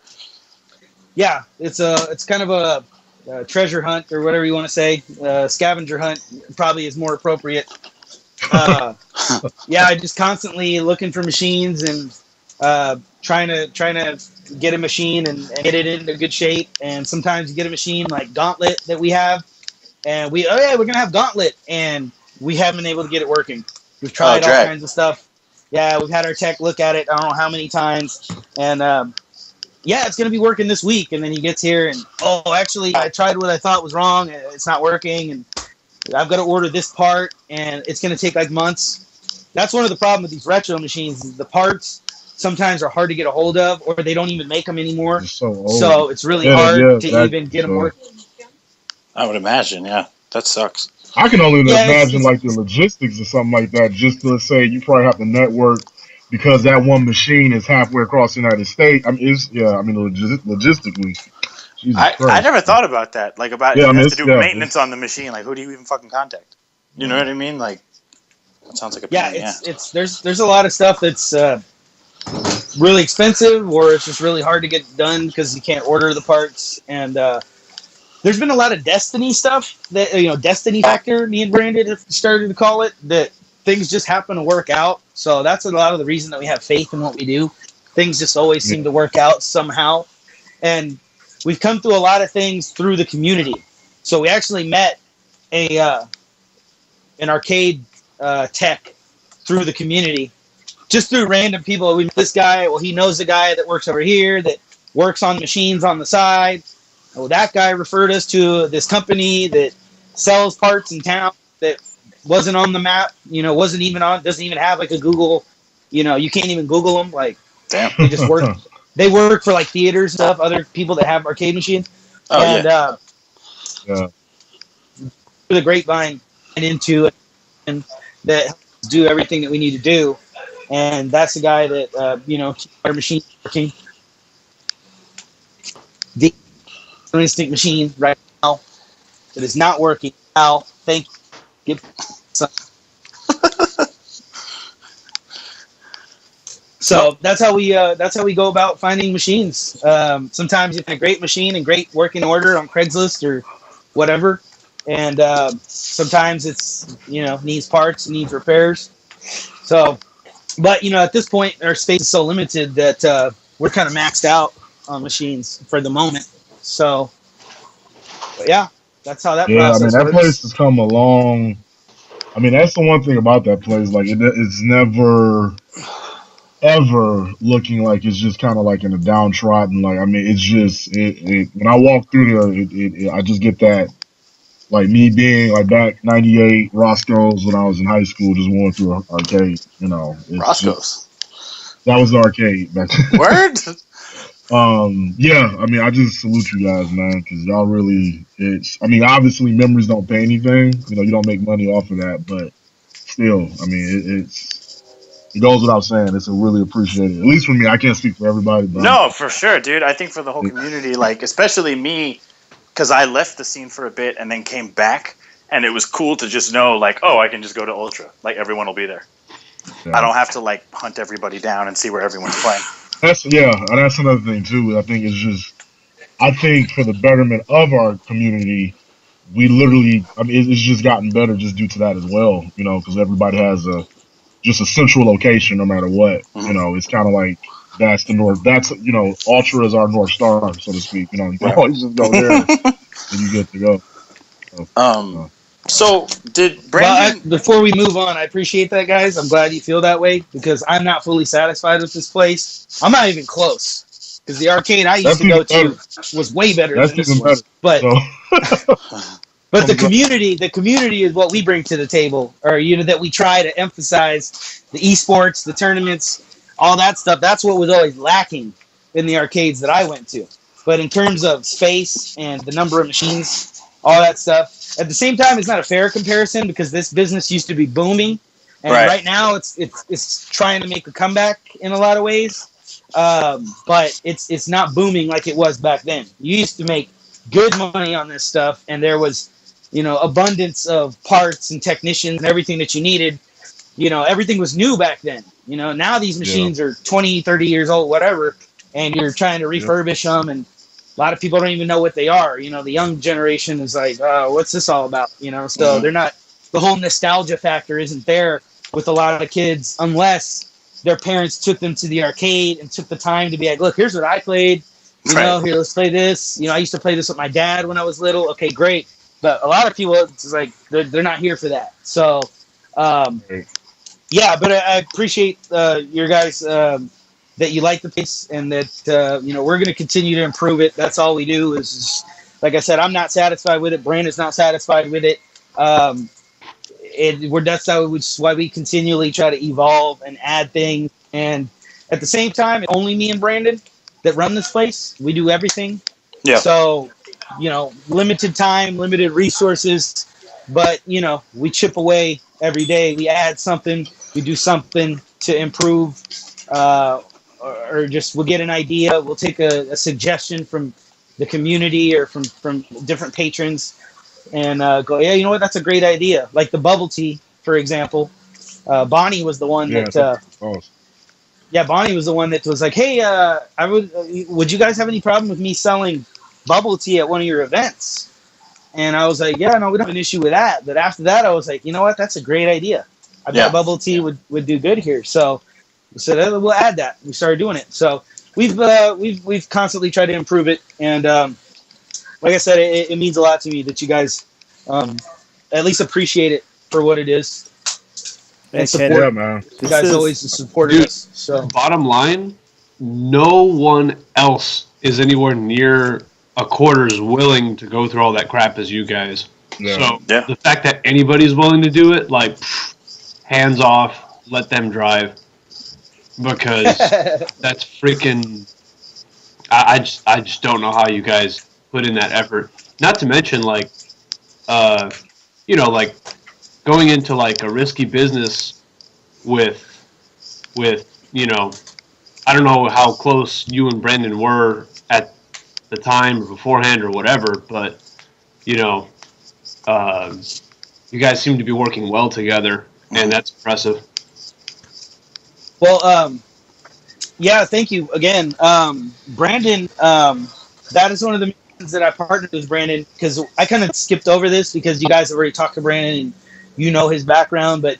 yeah, it's kind of a treasure hunt or whatever you want to say. Scavenger hunt probably is more appropriate. Yeah, just constantly looking for machines and trying to get a machine and get it into good shape. And sometimes you get a machine like Gauntlet that we have, and we're gonna have Gauntlet, and we haven't been able to get it working. We've tried all Drag. kinds of stuff. Yeah, we've had our tech look at it. I don't know how many times, and yeah, it's gonna be working this week. And then he gets here, and actually, I tried what I thought was wrong. It's not working, and I've got to order this part, and it's gonna take like months. That's one of the problems with these retro machines. The parts sometimes are hard to get a hold of, or they don't even make them anymore. So it's really hard to even get them working. I would imagine, yeah. That sucks. I can only imagine like the logistics or something like that. Just to say, you probably have to network because that one machine is halfway across the United States. I mean, logistically. Jesus I Christ. never thought about that. Like about you have to do maintenance on the machine. Like, who do you even fucking contact? You know what I mean? Like, that sounds like a pain. It's there's a lot of stuff that's really expensive, or it's just really hard to get done because you can't order the parts. And there's been a lot of Destiny stuff that Destiny Factor. Me and Brandon have started to call it that. Things just happen to work out. So that's a lot of the reason that we have faith in what we do. Things just always seem to work out somehow. And we've come through a lot of things through the community. So we actually met an arcade tech through the community, just through random people. We met this guy. Well, he knows the guy that works over here that works on machines on the side. Well, that guy referred us to this company that sells parts in town that wasn't on the map, wasn't even on, doesn't even have like a Google, you can't even Google them. Like, damn, they just work. They work for like theaters and stuff, other people that have arcade machines. Yeah. The grapevine and into it, and that helps do everything that we need to do. And that's the guy that, keeps our machine working. The instinct machine right now that is not working. Al, thank you. So that's how we go about finding machines. Sometimes you find a great machine and great working order on Craigslist or whatever, and sometimes it's needs parts, needs repairs. So, but at this point our space is so limited that we're kind of maxed out on machines for the moment. So, yeah, that's how that process works. That place has come along. I mean, that's the one thing about that place. Like, it's never, ever looking like it's just kind of like in a downtrodden. Like, I mean, it's just when I walk through there, I just get that, like me being like back '98 Roscoe's when I was in high school, just going through an arcade. Roscoe's. That was the arcade back then. Word. Yeah, I mean, I just salute you guys, man, because y'all really, obviously memories don't pay anything. You don't make money off of that, but still, I mean, it goes without saying. It's a really appreciated, at least for me. I can't speak for everybody, but no, for sure, dude. I think for the whole community, like, especially me, because I left the scene for a bit and then came back, and it was cool to just know, like, oh, I can just go to Ultra. Like, everyone will be there. Yeah. I don't have to, like, hunt everybody down and see where everyone's playing. That's another thing too. I think for the betterment of our community, we literally, it's just gotten better just due to that as well. Because everybody has just a central location no matter what. Mm-hmm. It's kind of like that's the north. That's Ultra is our North Star, so to speak. You can always just go there and you get to go. So did Brandon? Well, before we move on, I appreciate that, guys. I'm glad you feel that way because I'm not fully satisfied with this place. I'm not even close because the arcade I used to go to was way better than this one. But but the community is what we bring to the table, or that we try to emphasize the esports, the tournaments, all that stuff. That's what was always lacking in the arcades that I went to. But in terms of space and the number of machines, all that stuff. At the same time, it's not a fair comparison because this business used to be booming, And Right. right now, it's trying to make a comeback in a lot of ways, but it's not booming like it was back then. You used to make good money on this stuff, and there was, abundance of parts and technicians and everything that you needed. Everything was new back then. Now these machines are 20, 30 years old, whatever, and you're trying to refurbish them, and a lot of people don't even know what they are. The young generation is like, what's this all about? So they're not, the whole nostalgia factor isn't there with a lot of kids unless their parents took them to the arcade and took the time to be like, look, here's what I played. Here, let's play this. I used to play this with my dad when I was little. Okay, great. But a lot of people, it's like, they're not here for that. So, yeah, but I appreciate your guys that you like the place, and that we're going to continue to improve it. That's all we do is, like I said, I'm not satisfied with it. Brandon's not satisfied with it. That's why we continually try to evolve and add things. And at the same time, it's only me and Brandon that run this place. We do everything. Yeah. So, limited time, limited resources, but we chip away every day. We add something. We do something to improve, or just we'll get an idea. We'll take a suggestion from the community or from different patrons, and go, yeah, you know what? That's a great idea. Like the bubble tea, for example. Bonnie was the one that. Yeah, Bonnie was the one that was like, hey, would you guys have any problem with me selling bubble tea at one of your events? And I was like, yeah, no, we don't have an issue with that. But after that, I was like, you know what? That's a great idea. I bet bubble tea would do good here. So we said, we'll add that. We started doing it. So we've constantly tried to improve it. And like I said, it means a lot to me that you guys at least appreciate it for what it is. And support. Yeah, man. You guys always supported us. So bottom line, no one else is anywhere near a quarter as willing to go through all that crap as you guys. So the fact that anybody's willing to do it, like, hands off, let them drive, because that's freaking. I just don't know how you guys put in that effort. Not to mention, like, like going into like a risky business with I don't know how close you and Brandon were at the time or beforehand or whatever, but you guys seem to be working well together, and that's impressive. Well, yeah, thank you again, Brandon. That is one of the reasons that I partnered with Brandon, because I kind of skipped over this because you guys have already talked to Brandon and his background, but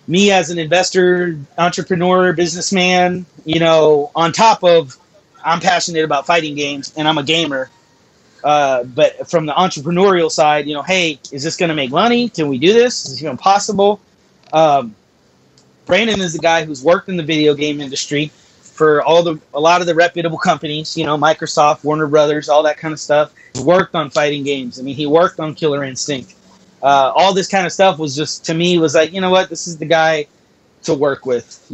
me as an investor, entrepreneur, businessman, on top of I'm passionate about fighting games and I'm a gamer, but from the entrepreneurial side, hey, is this going to make money? Can we do this? Is it even possible? Brandon is a guy who's worked in the video game industry for a lot of the reputable companies, Microsoft, Warner Brothers, all that kind of stuff. He's worked on fighting games. I mean, he worked on Killer Instinct. All this kind of stuff was just, to me, was like, you know what, this is the guy to work with.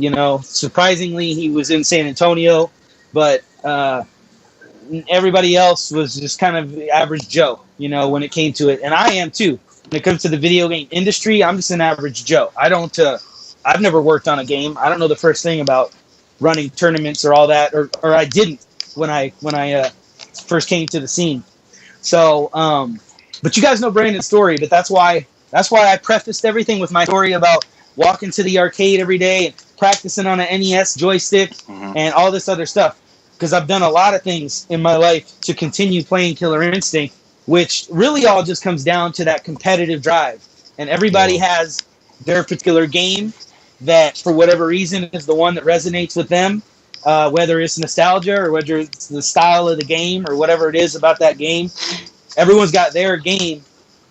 Surprisingly, he was in San Antonio, but everybody else was just kind of average Joe, when it came to it. And I am too. When it comes to the video game industry, I'm just an average Joe. I've never worked on a game. I don't know the first thing about running tournaments or all that, or I didn't when I first came to the scene. So, but you guys know Brandon's story, but that's why I prefaced everything with my story about walking to the arcade every day and practicing on an NES joystick and all this other stuff. Because I've done a lot of things in my life to continue playing Killer Instinct, which really all just comes down to that competitive drive. And everybody has their particular game that, for whatever reason, is the one that resonates with them, whether it's nostalgia or whether it's the style of the game or whatever it is about that game. Everyone's got their game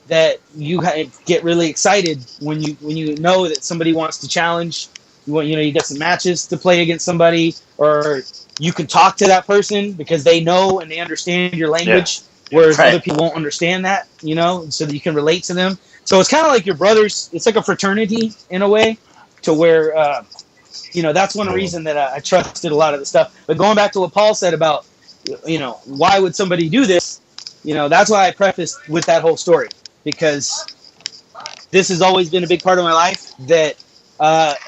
that you get really excited when you know that somebody wants to challenge. You get some matches to play against somebody, or you can talk to that person because they know and they understand your language, whereas other people won't understand that, so that you can relate to them. So it's kind of like your brothers. It's like a fraternity in a way, to where, that's one reason that I trusted a lot of the stuff. But going back to what Paul said about, why would somebody do this? That's why I prefaced with that whole story, because this has always been a big part of my life that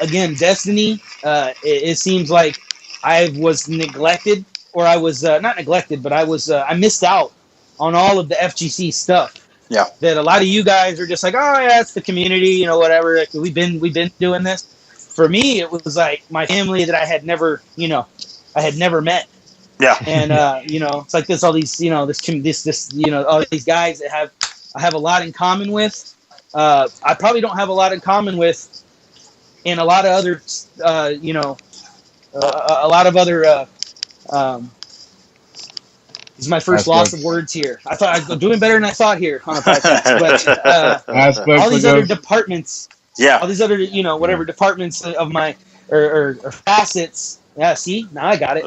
Again, Destiny. It seems like I was neglected, or I was not neglected, but I missed out on all of the FGC stuff. Yeah. That a lot of you guys are just like, oh yeah, it's the community, whatever. Like, we've been doing this. For me, it was like my family that I had never met. Yeah. And it's like all these, all these guys that I have a lot in common with. I probably don't have a lot in common with, and a lot of other, a lot of other. This is my first loss of words here. I thought I was doing better than I thought here on a podcast, but all these other departments, all these other, whatever departments of my or facets. Yeah, see, now I got it.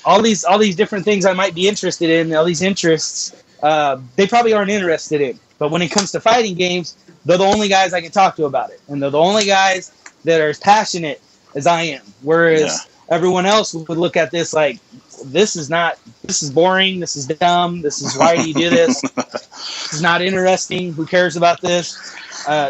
All these different things I might be interested in, all these interests, they probably aren't interested in. But when it comes to fighting games, they're the only guys I can talk to about it, and they're the only guys that are as passionate as I am. Whereas everyone else would look at this like, this is boring, this is dumb, why do you do this? This is not interesting. Who cares about this?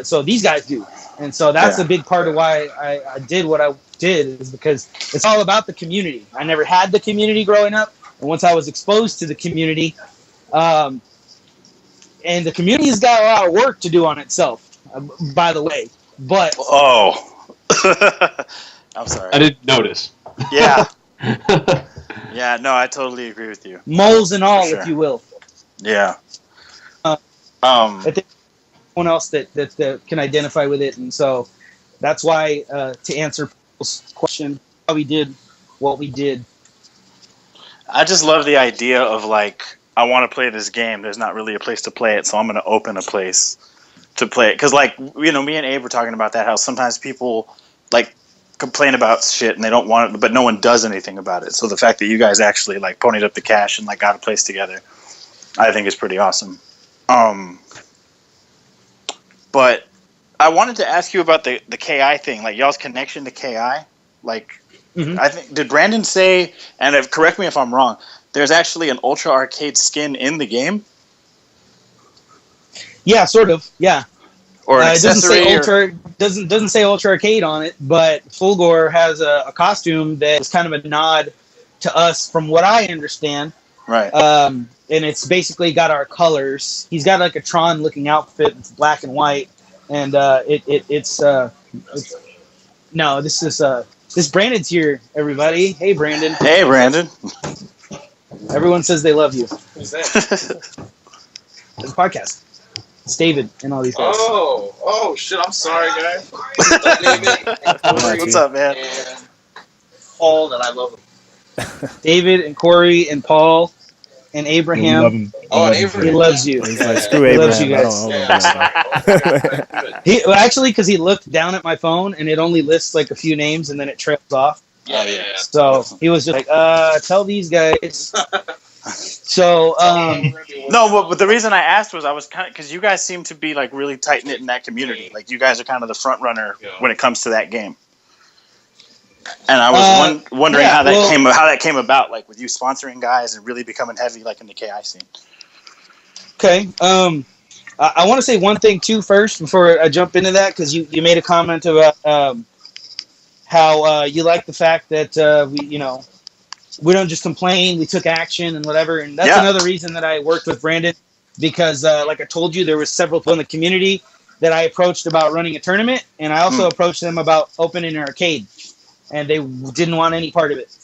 So these guys do. And so that's a big part of why I did what I did, is because it's all about the community. I never had the community growing up. And once I was exposed to the community, and the community has got a lot of work to do on itself, by the way. But I'm sorry. I didn't notice. Yeah. Yeah, no, I totally agree with you. Moles and all, if you will. Yeah. I think someone else that can identify with it, and so that's why, to answer Paul's question, how we did what we did. I just love the idea of like, I want to play this game. There's not really a place to play it, so I'm going to open a place to play it. Because like, me and Abe were talking about that, how sometimes people like complain about shit and they don't want it, but no one does anything about it. So the fact that you guys actually like ponied up the cash and like got a place together, I think is pretty awesome. But I wanted to ask you about the KI thing, like y'all's connection to KI. Like, I think, did Brandon say, and correct me if I'm wrong, there's actually an Ultra Arcade skin in the game? Yeah, sort of. Yeah. Or an accessory? Doesn't say Ultra Arcade on it, but Fulgore has a costume that is kind of a nod to us, from what I understand. Right. And it's basically got our colors. He's got like a Tron looking outfit. It's black and white, and it's this Brandon's here. Everybody, hey Brandon. Hey Brandon. Everyone says they love you. Who's that? It's a podcast. It's David and all these guys. Oh shit! I'm sorry, guys. What's up, man? And Paul, and I love him. David and Corey and Paul and Abraham. And Abraham. He loves you. He's like, screw Abraham. Loves you guys. Actually, because he looked down at my phone and it only lists like a few names and then it trails off. Yeah. So he was just like, tell these guys. So no, but the reason I asked was I was kind of, because you guys seem to be like really tight knit in that community. Like you guys are kind of the front runner when it comes to that game. And I was wondering how that came about, like with you sponsoring guys and really becoming heavy, like in the KI scene. Okay. I want to say one thing too first before I jump into that, because you made a comment about how you like the fact that we don't just complain, we took action and whatever. And that's another reason that I worked with Brandon, because like I told you, there was several people in the community that I approached about running a tournament, and I also approached them about opening an arcade, and they didn't want any part of it.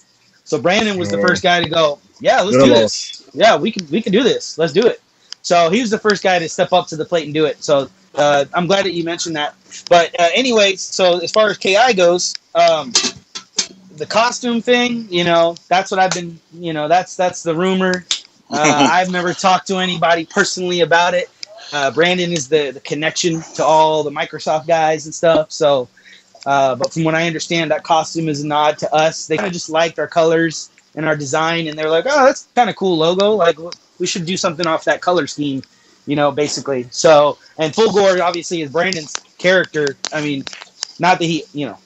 So Brandon was the first guy to go, yeah, let's do this. Yeah, we can do this. Let's do it. So he was the first guy to step up to the plate and do it. So I'm glad that you mentioned that. But anyway, so as far as KI goes, the costume thing, that's what I've been, that's the rumor. I've never talked to anybody personally about it. Brandon is the connection to all the Microsoft guys and stuff. So, but from what I understand, that costume is a nod to us. They kind of just liked our colors and our design, and they're like, oh, that's kind of cool logo. Like, we should do something off that color scheme, basically. So, and Fulgore obviously is Brandon's character. I mean, not that he, you know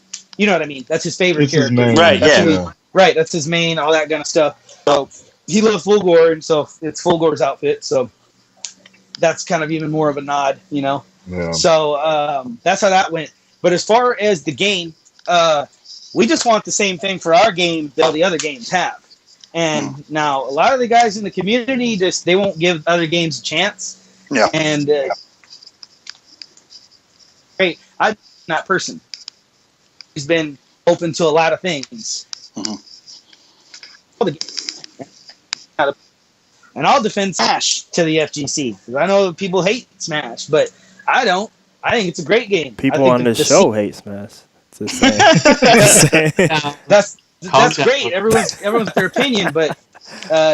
what I mean. That's his favorite character. His main, right? Right. That's his main, all that kind of stuff. So he loves Fulgore, and so it's Fulgore's outfit. So that's kind of even more of a nod, Yeah. So that's how that went. But as far as the game, we just want the same thing for our game that all the other games have. And now a lot of the guys in the community they won't give other games a chance. Yeah. And great, I'm that person. He's been open to a lot of things. And I'll defend Smash to the FGC because I know people hate Smash, but I don't. I think it's a great game. People I think on this show hate Smash. It's the same. That's great. Everyone's their opinion, but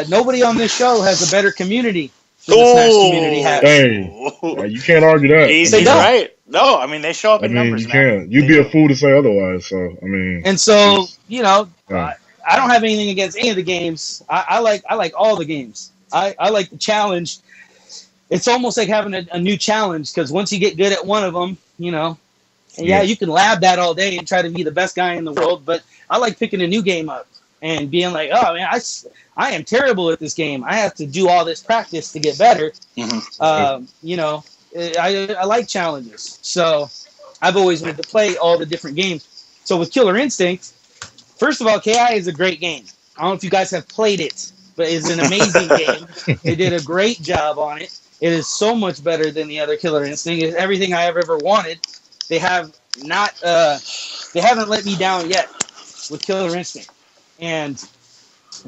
nobody on this show has a better community than the Smash community has. Hey, you can't argue that. He's right. No, I mean they show up in numbers. You can't. You'd be a fool to say otherwise. So I mean. And so I don't have anything against any of the games. I like all the games. I like the challenge. It's almost like having a new challenge because once you get good at one of them, you can lab that all day and try to be the best guy in the world. But I like picking a new game up and being like, oh man, I am terrible at this game. I have to do all this practice to get better. I like challenges. So I've always wanted to play all the different games. So with Killer Instinct, first of all, KI is a great game. I don't know if you guys have played it, but it's an amazing game. They did a great job on it. It is so much better than the other Killer Instinct. It's everything I have ever wanted. They haven't let me down yet with Killer Instinct. And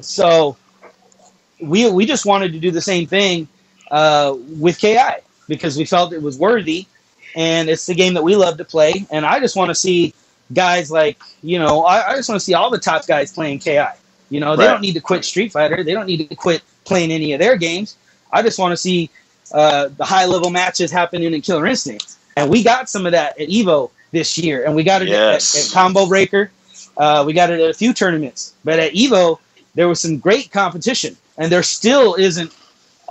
so we just wanted to do the same thing with KI because we felt it was worthy, and it's the game that we love to play. And I just want to see guys like, I just want to see all the top guys playing KI. They don't need to quit Street Fighter. They don't need to quit playing any of their games. I just want to see the high-level matches happening in Killer Instinct. And we got some of that at EVO this year, and we got it at Combo Breaker. We got it at a few tournaments. But at EVO, there was some great competition, and there still isn't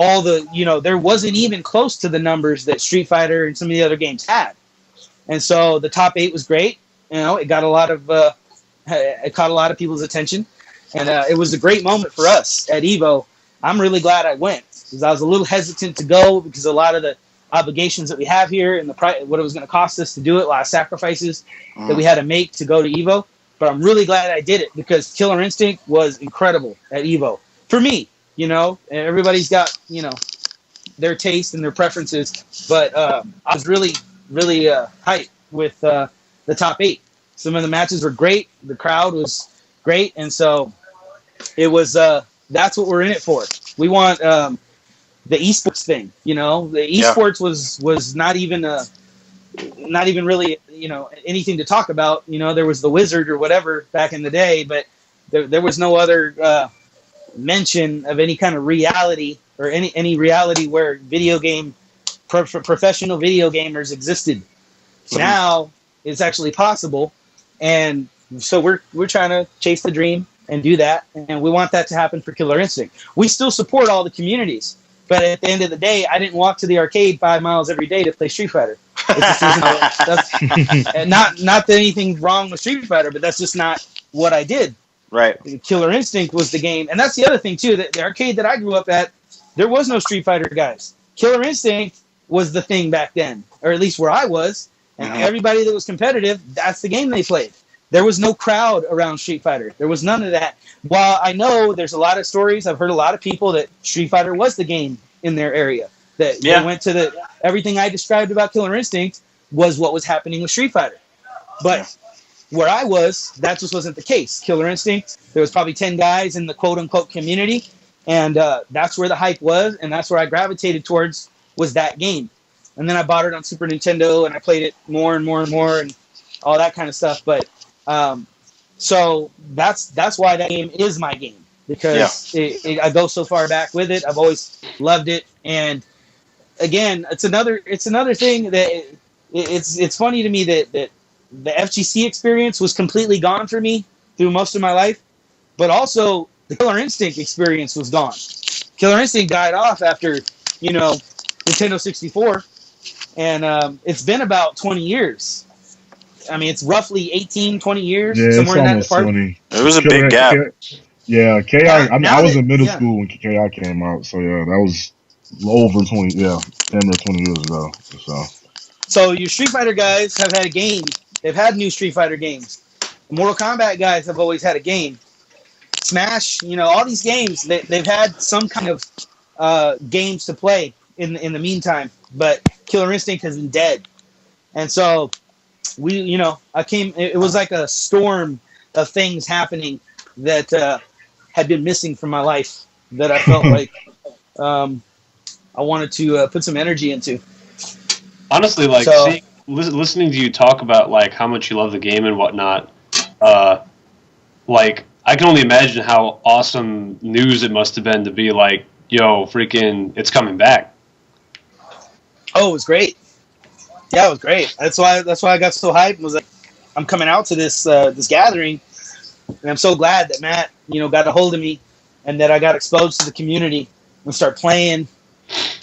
all the, there wasn't even close to the numbers that Street Fighter and some of the other games had. And so the top 8 was great. It got it caught a lot of people's attention. And it was a great moment for us at EVO. I'm really glad I went because I was a little hesitant to go because a lot of the obligations that we have here and what it was going to cost us to do it, a lot of sacrifices that we had to make to go to EVO. But I'm really glad I did it because Killer Instinct was incredible at EVO. For me, everybody's got, their taste and their preferences. But I was really, really hyped with the top 8. Some of the matches were great. The crowd was great. And so it was that's what we're in it for. We want the esports thing. The esports was not even really anything to talk about. There was the Wizard or whatever back in the day, but there was no other mention of any kind of reality or any reality where professional video gamers existed. Now it's actually possible, and so we're trying to chase the dream and do that, and we want that to happen for Killer Instinct. We still support all the communities, but at the end of the day, I didn't walk to the arcade 5 miles every day to play Street Fighter. It just isn't, and not that anything's wrong with Street Fighter, but that's just not what I did. Right. Killer Instinct was the game, and that's the other thing too. That the arcade that I grew up at, there was no Street Fighter guys. Killer Instinct was the thing back then, or at least where I was, and everybody that was competitive, that's the game they played. There was no crowd around Street Fighter. There was none of that. While I know there's a lot of stories, I've heard a lot of people that Street Fighter was the game in their area. That they went to everything I described about Killer Instinct was what was happening with Street Fighter. But where I was, that just wasn't the case. Killer Instinct, there was probably 10 guys in the quote-unquote community, and that's where the hype was, and that's where I gravitated towards was that game. And then I bought it on Super Nintendo, and I played it more and more and more, and all that kind of stuff. But so that's why that game is my game, because I go so far back with it. I've always loved it, and again, it's another thing that it's funny to me that the FGC experience was completely gone for me through most of my life, but also the Killer Instinct experience was gone. Killer Instinct died off after Nintendo 64, and it's been about 20 years. I mean, it's roughly 18, 20 years. Yeah, somewhere it's in almost that 20. It was a big gap. Yeah, KI. I was in middle yeah. school when KI came out, so yeah, that was over 20. Yeah, 10 or 20 years ago. So So your Street Fighter guys have had a game. They've had new Street Fighter games. The Mortal Kombat guys have always had a game. Smash, all these games, they've had some kind of games to play in the meantime. But Killer Instinct has been dead. And so I came. It was like a storm of things happening that had been missing from my life that I felt like I wanted to put some energy into. Honestly, listening to you talk about like how much you love the game and whatnot, like I can only imagine how awesome news it must have been to be like, yo, freaking, it's coming back. Oh, it was great. Yeah, it was great. That's why I got so hyped. Was like, I'm coming out to this gathering, and I'm so glad that Matt, got a hold of me, and that I got exposed to the community and start playing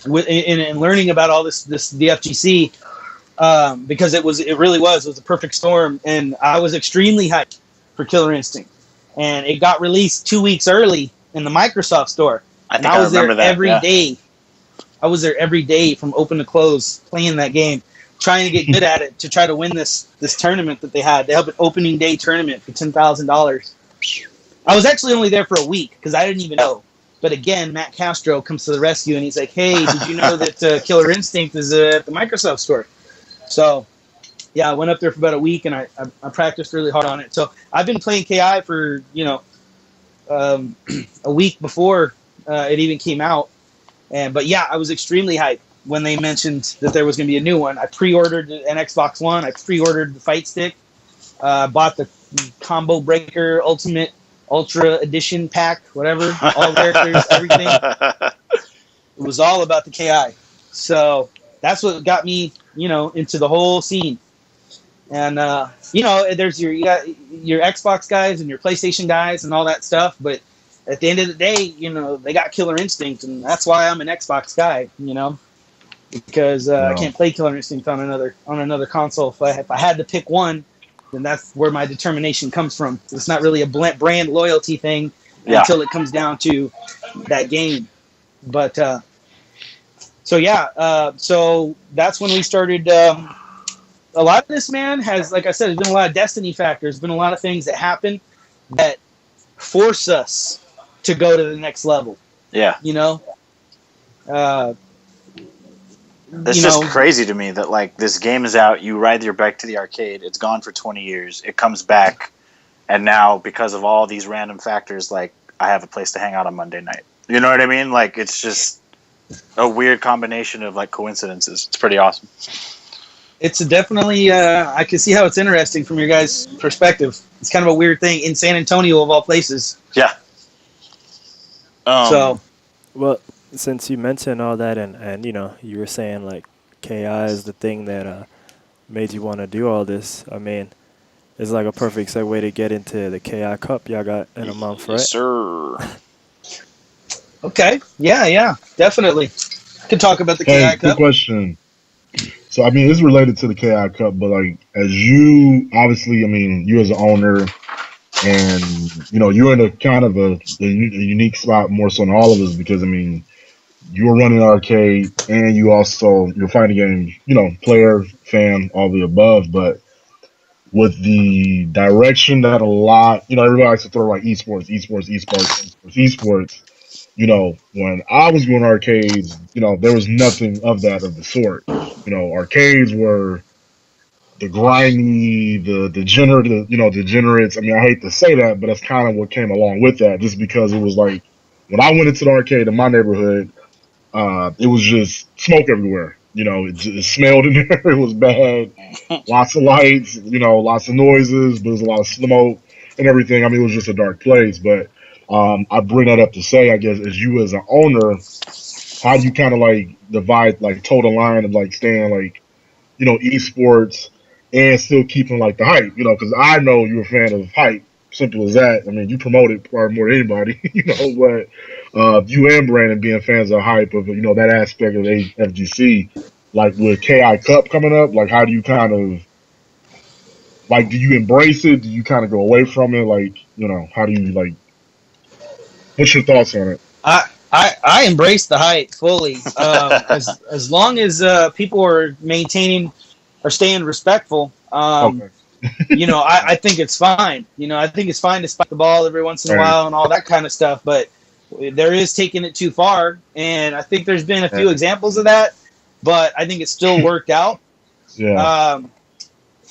and learning about all this the FGC, because it really was a perfect storm, and I was extremely hyped for Killer Instinct, and it got released 2 weeks early in the Microsoft store, and I was there every day. I was there every day from open to close playing that game, trying to get good at it to try to win this tournament that they had. They held an opening day tournament for $10,000. I was actually only there for a week because I didn't even know. But again, Matt Castro comes to the rescue and he's like, "Hey, did you know that Killer Instinct is at the Microsoft store?" So, yeah, I went up there for about a week and I practiced really hard on it. So I've been playing KI for a week before it even came out. But yeah, I was extremely hyped when they mentioned that there was going to be a new one. I pre-ordered an Xbox One. I pre-ordered the Fight Stick. Bought the Combo Breaker Ultimate Ultra Edition pack, whatever, all characters, everything. It was all about the KI. So that's what got me, into the whole scene. And there's you got your Xbox guys and your PlayStation guys and all that stuff, but at the end of the day, they got Killer Instinct, and that's why I'm an Xbox guy, because I can't play Killer Instinct on another console. If I had to pick one, then that's where my determination comes from. It's not really a brand loyalty thing until it comes down to that game. But so that's when we started. A lot of this, man, has, like I said, there's been a lot of destiny factors. There's been a lot of things that happen that force us to go to the next level. Yeah. It's just crazy to me that like this game is out, you ride your bike to the arcade, it's gone for 20 years, it comes back, and now because of all these random factors, like I have a place to hang out on Monday night. You know what I mean? Like it's just a weird combination of like coincidences. It's pretty awesome. It's definitely I can see how it's interesting from your guys' perspective. It's kind of a weird thing in San Antonio of all places. Yeah. Well, since you mentioned all that, and you were saying like KI is the thing that made you want to do all this. I mean, it's like a perfect segue to get into the KI Cup y'all got in a month, right? Yes, sir. Okay. Yeah, definitely. Could talk about the KI Cup. Good question. So, I mean, it's related to the KI Cup, but like, as you obviously, I mean, you as an owner, and you're in a kind of a unique spot more so than all of us because I mean, you're running an arcade and you're fighting game, player, fan, all the above. But with the direction that a lot, everybody likes to throw like esports. When I was going arcades, there was nothing of the sort. Arcades were the grimy, the degenerates. I mean, I hate to say that, but that's kind of what came along with that, just because it was like when I went into the arcade in my neighborhood, it was just smoke everywhere. It smelled in there. It was bad. Lots of lights, lots of noises, but there was a lot of smoke and everything. I mean, it was just a dark place. But I bring that up to say, I guess, as you as an owner, how do you kind of like divide, like toe the line of like staying like, esports and still keeping like the hype, because I know you're a fan of hype. Simple as that. I mean, you promote it probably more than anybody, but you and Brandon being fans of hype of that aspect of the FGC, like with KI Cup coming up, like how do you kind of like do you embrace it? Do you kind of go away from it? Like how do you like? What's your thoughts on it? I embrace the hype fully. As long as people are maintaining are staying respectful, Okay. I think it's fine. I think it's fine to spike the ball every once in a Right. while and all that kind of stuff. But there is taking it too far, and I think there's been a few Right. examples of that. But I think it still worked out. Yeah.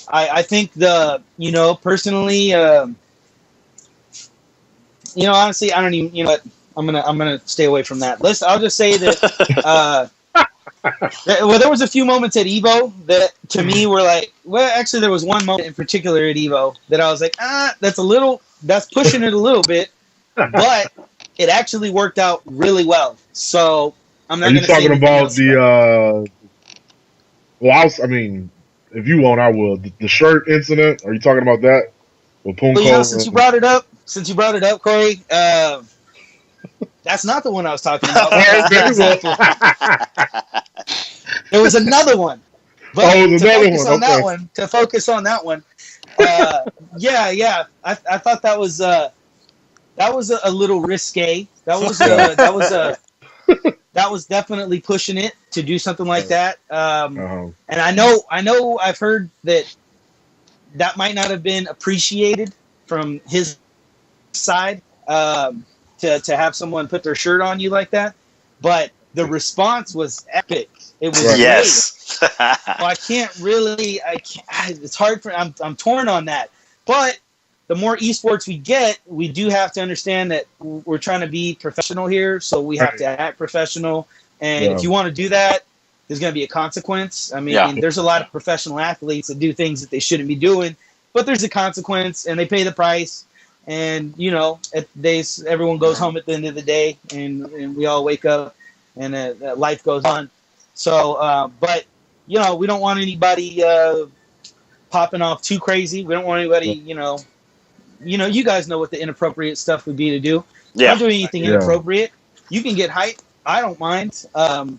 I think personally, honestly, I don't even, what, I'm gonna stay away from that. I'll just say that, there was a few moments at Evo that to me were like, well, actually there was one moment in particular at Evo that I was like, that's pushing it a little bit, but it actually worked out really well. So I'm Are not you gonna say talking anything about else about it. I mean, if you won't, I will. The shirt incident. Are you talking about that with Well, Punko? since you brought it up, Corey, that's not the one I was talking about. All right, To be maybe well. exact, there was another one, but Oh, there's to another focus one. on that Okay. one, yeah, I thought that was a little risque. Yeah. That was definitely pushing it to do something like that. Uh-huh. And I know I've heard that might not have been appreciated from his side, to have someone put their shirt on you like that, but the response was epic. It was Right. great. Yes. So it's hard I'm torn on that. But the more esports we get, we do have to understand that we're trying to be professional here, so we have Right. to act professional. And Yeah. if you want to do that, there's going to be a consequence. I mean, Yeah. there's a lot of professional athletes that do things that they shouldn't be doing, but there's a consequence, and they pay the price. And everyone goes home at the end of the day, and we all wake up, and life goes on. So, but we don't want anybody popping off too crazy. We don't want anybody, you guys know what the inappropriate stuff would be to do. Yeah. Don't do anything Yeah. inappropriate. You can get hype. I don't mind. I'm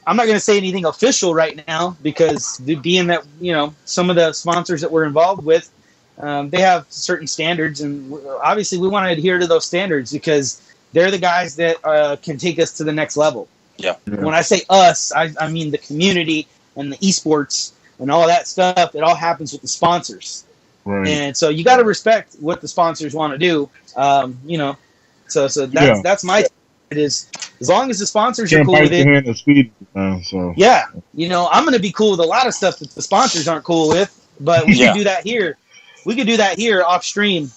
not going to say anything official right now because being that some of the sponsors that we're involved with, they have certain standards, and obviously we want to adhere to those standards because they're the guys that can take us to the next level. Yeah. When I say us, I mean the community and the esports and all that stuff. It all happens with the sponsors, Right. and so you got to respect what the sponsors want to do. So that's my. It is as long as the sponsors are Can't cool bite with the it. hand that feeds you, man. So Yeah, I'm going to be cool with a lot of stuff that the sponsors aren't cool with, but we Yeah. can do that here. We can do that here off stream.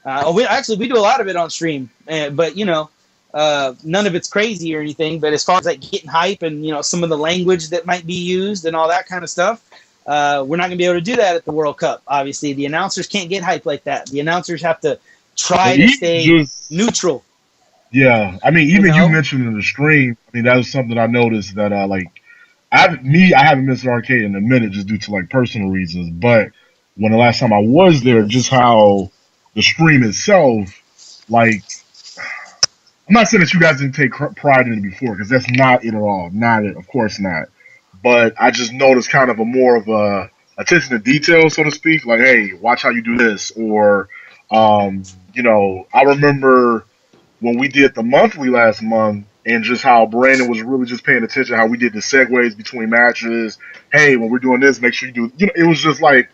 We do a lot of it on stream, but none of it's crazy or anything. But as far as like getting hype and some of the language that might be used and all that kind of stuff, we're not going to be able to do that at the World Cup. Obviously, the announcers can't get hype like that. The announcers have to try to even stay just neutral. yeah, I mean, even You you know? mentioned in the stream. I mean, that was something I noticed that I haven't missed an arcade in a minute just due to like personal reasons. But when the last time I was there, just how the stream itself, like, I'm not saying that you guys didn't take pride in it before because that's not it at all. Not it, of course not. But I just noticed kind of a more of a attention to detail, so to speak. Like, hey, watch how you do this, or I remember when we did the monthly last month and just how Brandon was really just paying attention, how we did the segues between matches. Hey, when we're doing this, make sure you do. It was just like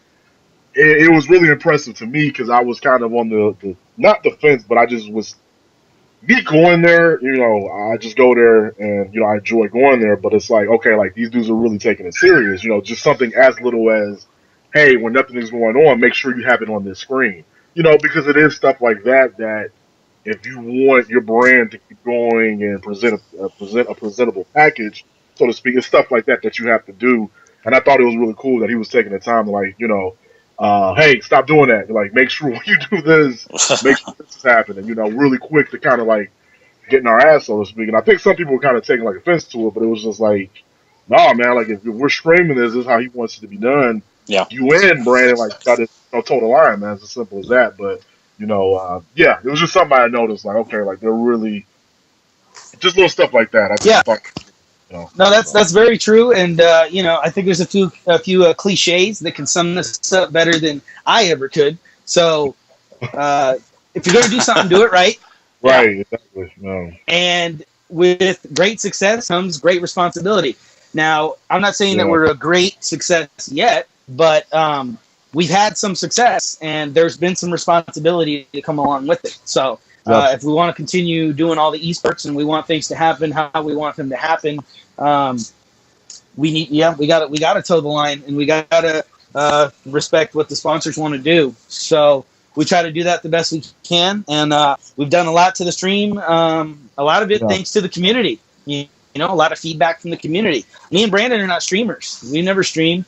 it was really impressive to me because I was kind of on the not the fence, but I just was me going there. I just go there and I enjoy going there. But it's like okay, like these dudes are really taking it serious. Just something as little as hey, when nothing is going on, make sure you have it on this screen. Because it is stuff like that if you want your brand to keep going and present a presentable package, so to speak, it's stuff like that that you have to do. And I thought it was really cool that he was taking the time to hey, stop doing that. Like, make sure when you do this, make sure this is happening. Really quick to kind of like getting our ass, so to speak. And I think some people were kind of taking like offense to it, but it was just like, nah, man, like if we're screaming this is how he wants it to be done. Yeah. You and Brandon like got it toe the line, man. It's as simple as that. But yeah, it was just something I noticed. Like, okay, like they're really just little stuff like that. I just Yeah. thought, No, that's very true, and I think there's a few cliches that can sum this up better than I ever could. So, if you're going to do something, do it right. right, exactly. No. And with great success comes great responsibility. Now, I'm not saying that Yeah. we're a great success yet, but we've had some success, and there's been some responsibility to come along with it. So if we want to continue doing all the esports and we want things to happen how we want them to happen, we got to toe the line, and we got to respect what the sponsors want to do. So we try to do that the best we can, and we've done a lot to the stream. A lot of it thanks to the community. You know, a lot of feedback from the community. Me and Brandon are not streamers. We never streamed.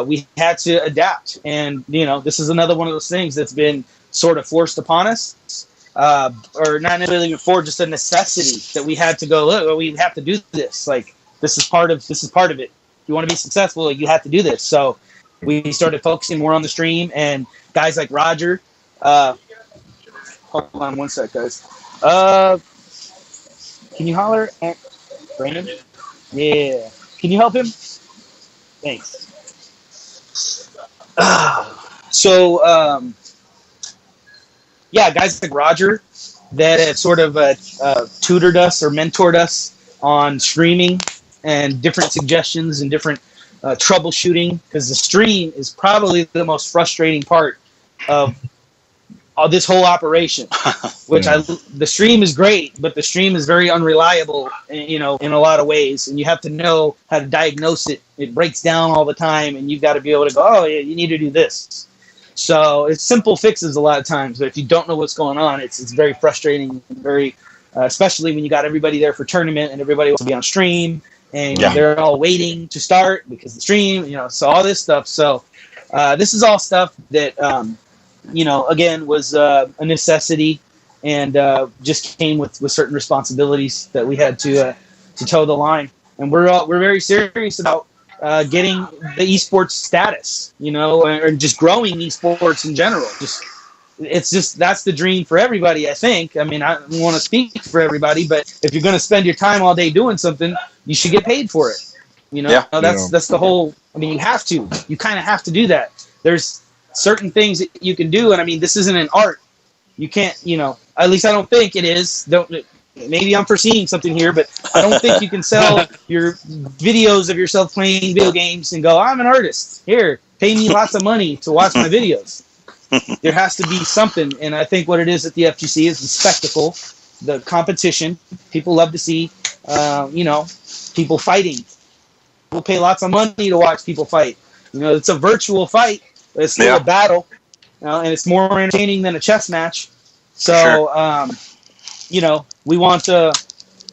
We had to adapt, and you know, this is another one of those things that's been sort of forced upon us, or not necessarily even forced, just a necessity that we had to go. Look, we have to do this. Like this is part of it. If you want to be successful, you have to do this. So we started focusing more on the stream, and guys like Roger. Hold on one sec, guys. Can you holler at Brandon? Yeah. Can you help him? Thanks. So, yeah, guys like Roger that have sort of tutored us or mentored us on streaming and different suggestions and different troubleshooting, because the stream is probably the most frustrating part of this whole operation. The stream is great, but the stream is very unreliable, you know, in a lot of ways, and you have to know how to diagnose it. It breaks down all the time, and you've got to be able to go, oh yeah, you need to do this. So it's simple fixes a lot of times, but if you don't know what's going on, it's very frustrating, very especially when you got everybody there for tournament and everybody wants to be on stream, and they're all waiting to start because the stream, you know, so all this stuff. So this is all stuff that you know, again, was a necessity, and just came with certain responsibilities that we had to toe the line. And we're very serious about getting the esports status, you know, or just growing esports in general. That's the dream for everybody, I think. I mean, I don't want to speak for everybody, but if you're going to spend your time all day doing something, you should get paid for it. You know, that's the whole. I mean, you kind of have to do that. There's certain things that you can do, and I mean, this isn't an art. You can't, you know, at least I don't think it is. Maybe I'm foreseeing something here, but I don't think you can sell your videos of yourself playing video games and go, I'm an artist. Here, pay me lots of money to watch my videos. There has to be something, and I think what it is at the FGC is the spectacle, the competition. People love to see, you know, people fighting. People pay lots of money to watch people fight. You know, it's a virtual fight. It's still a battle, and it's more entertaining than a chess match. So, you know, we got to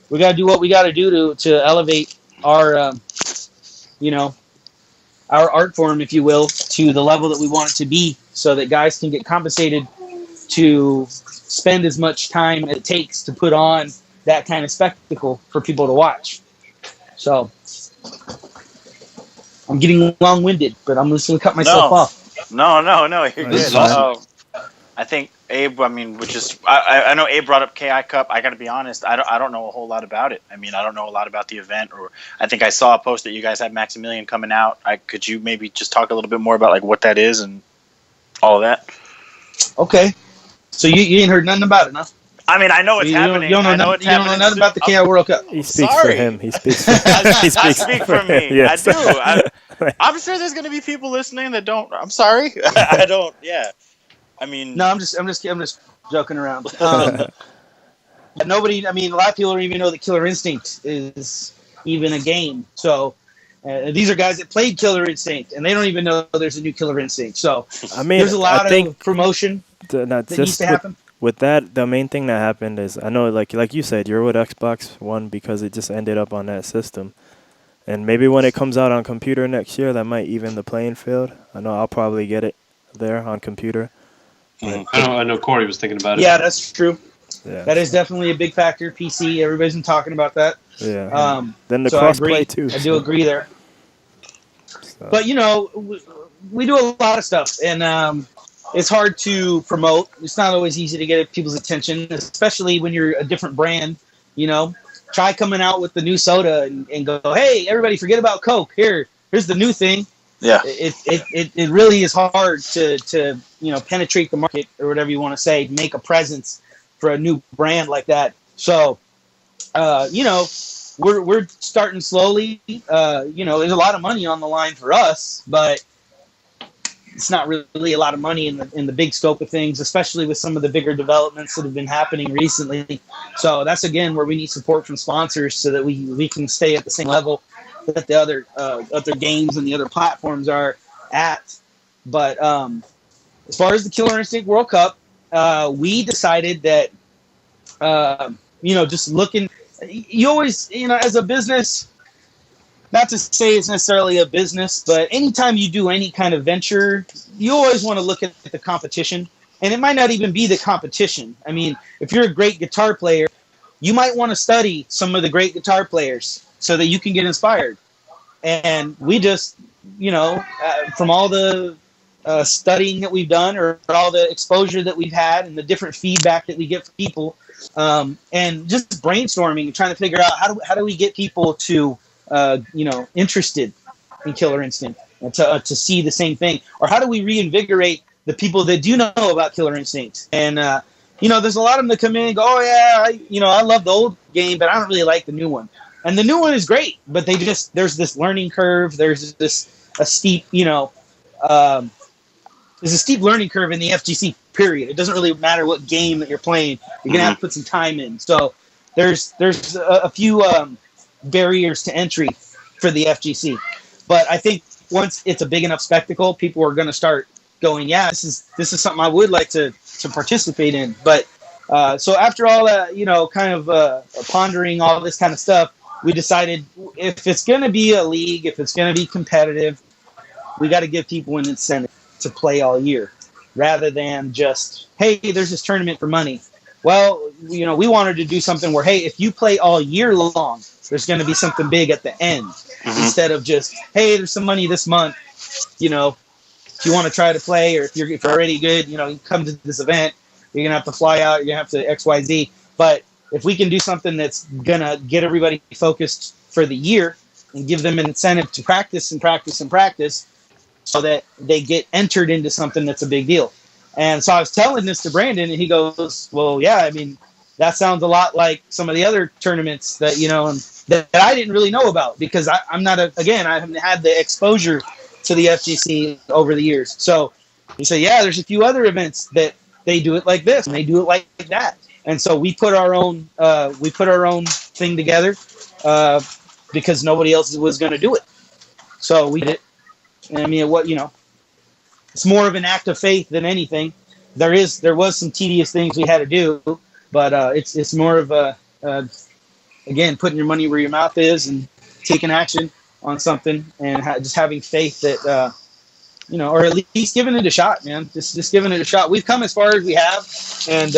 do what we got to do to elevate our, you know, our art form, if you will, to the level that we want it to be, so that guys can get compensated to spend as much time as it takes to put on that kind of spectacle for people to watch. So, I'm getting long-winded, but I'm just going to cut myself off. No, you're good. This is awesome. I think Abe, I mean, I know Abe brought up KI Cup. I got to be honest, I don't know a whole lot about it. I mean, I don't know a lot about the event, or I think I saw a post that you guys had Maximilian coming out. Could you maybe just talk a little bit more about like what that is and all of that? Okay. So you ain't heard nothing about it, huh? I mean, I know it's happening. You don't know nothing about the KI World Cup. He speaks for him. He speaks for I speak for me. Yes. I do. I'm sure there's going to be people listening that don't. I'm sorry. I don't. Yeah. I mean. No, I'm just joking around. Nobody. I mean, a lot of people don't even know that Killer Instinct is even a game. So these are guys that played Killer Instinct, and they don't even know there's a new Killer Instinct. So I mean, there's a lot of promotion that needs to happen. With that, the main thing that happened is, I know, like you said, you're with Xbox One because it just ended up on that system. And maybe when it comes out on computer next year, that might even the playing field. I know I'll probably get it there on computer. I know Corey was thinking about it. Yeah, that's true. Yeah, that is definitely a big factor. PC, everybody's been talking about that. Yeah. Then the crossplay too. I do agree there. So. But you know, we do a lot of stuff, and it's hard to promote. It's not always easy to get people's attention, especially when you're a different brand. You know, try coming out with the new soda and go, hey, everybody, forget about Coke. Here's the new thing. Yeah. It really is hard to you know, penetrate the market, or whatever you want to say, make a presence for a new brand like that. So, you know, we're starting slowly. There's a lot of money on the line for us, but it's not really a lot of money in the big scope of things, especially with some of the bigger developments that have been happening recently. So that's again where we need support from sponsors so that we can stay at the same level that the other games and the other platforms are at. But as far as the Killer Instinct World Cup, we decided that just looking, you always as a business. Not to say it's necessarily a business, but anytime you do any kind of venture, you always want to look at the competition. And it might not even be the competition. I mean, if you're a great guitar player, you might want to study some of the great guitar players so that you can get inspired. And we just, from all the studying that we've done or all the exposure that we've had and the different feedback that we get from people, and just brainstorming and trying to figure out how do we get people to interested in Killer Instinct and to see the same thing, or how do we reinvigorate the people that do know about Killer Instinct? And there's a lot of them that come in and go, oh yeah, I love the old game, but I don't really like the new one. And the new one is great, but there's this learning curve. There's a steep, there's a steep learning curve in the FGC. Period. It doesn't really matter what game that you're playing. You're gonna have to put some time in. So there's a few barriers to entry for the FGC, but I think once it's a big enough spectacle, people are going to start going, yeah, this is something I would like to participate in. But so after all that, kind of pondering all this kind of stuff, we decided if it's going to be a league, if it's going to be competitive, we got to give people an incentive to play all year rather than just, hey, there's this tournament for money. Well, we wanted to do something where, hey, if you play all year long, there's going to be something big at the end instead of just, hey, there's some money this month. If you want to try to play, or if you're already good, you come to this event, you're going to have to fly out, you're going to have to XYZ. But if we can do something that's going to get everybody focused for the year and give them an incentive to practice and practice and practice so that they get entered into something that's a big deal. And so I was telling this to Brandon, and he goes, well, yeah, I mean, that sounds a lot like some of the other tournaments that, that I didn't really know about because I haven't had the exposure to the FGC over the years. So he said, yeah, there's a few other events that they do it like this and they do it like that. And so we put our own thing together because nobody else was going to do it. So we did it. And I mean, it's more of an act of faith than anything. There was some tedious things we had to do, but it's more of again, putting your money where your mouth is and taking action on something and just having faith that, or at least giving it a shot, man. Just giving it a shot. We've come as far as we have, and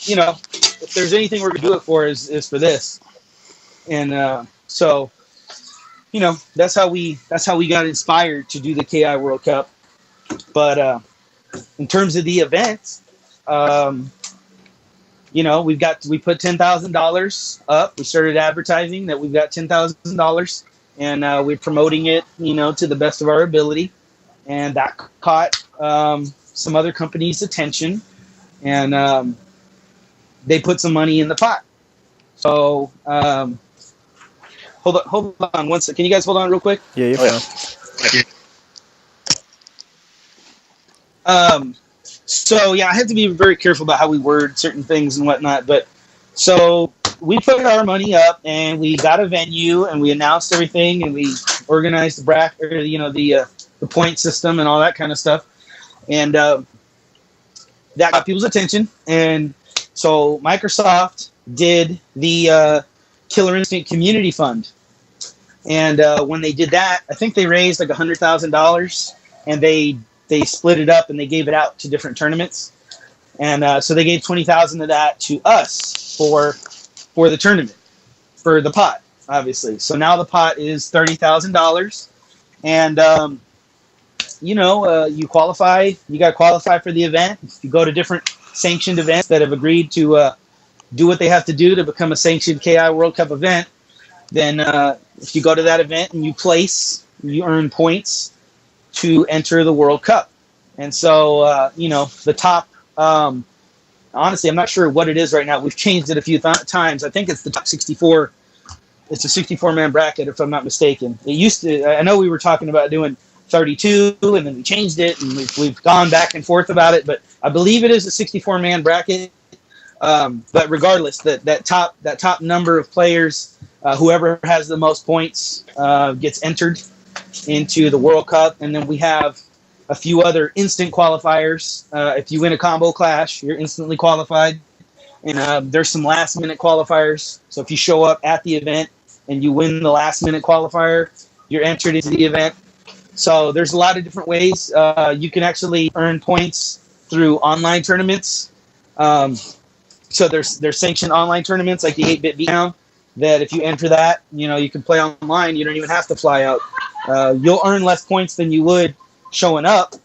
if there's anything we're gonna do it for is for this, and so. That's how we got inspired to do the KI World Cup. But in terms of the event, we put $10,000 up. We started advertising that we've got $10,000, and we're promoting it, to the best of our ability. And that caught some other companies' attention, and they put some money in the pot. So. Hold on one second. Can you guys hold on real quick? Yeah, you're fine. So yeah, I have to be very careful about how we word certain things and whatnot. But so we put our money up and we got a venue and we announced everything and we organized the bracket, or, the point system and all that kind of stuff. And that got people's attention. And so Microsoft did the Killer Instinct Community Fund. And when they did that, I think they raised like $100,000, and they split it up and they gave it out to different tournaments. And so they gave $20,000 of that to us for the tournament, for the pot, obviously. So now the pot is $30,000, and you qualify. You got to qualify for the event. You go to different sanctioned events that have agreed to do what they have to do to become a sanctioned KI World Cup event. Then if you go to that event and you place, you earn points to enter the World Cup. And so, the top, honestly, I'm not sure what it is right now. We've changed it a few times. I think it's the top 64 It's a 64-man bracket, if I'm not mistaken. It used to. I know we were talking about doing 32, and then we changed it, and we've gone back and forth about it. But I believe it is a 64-man bracket. But regardless, that top number of players, whoever has the most points gets entered into the World Cup, and then we have a few other instant qualifiers. If you win a combo clash, you're instantly qualified. And there's some last-minute qualifiers. So if you show up at the event and you win the last-minute qualifier, you're entered into the event. So there's a lot of different ways. You can actually earn points through online tournaments. So there's sanctioned online tournaments like the 8-Bit Beatdown that if you enter that, you can play online. You don't even have to fly out. You'll earn less points than you would showing up,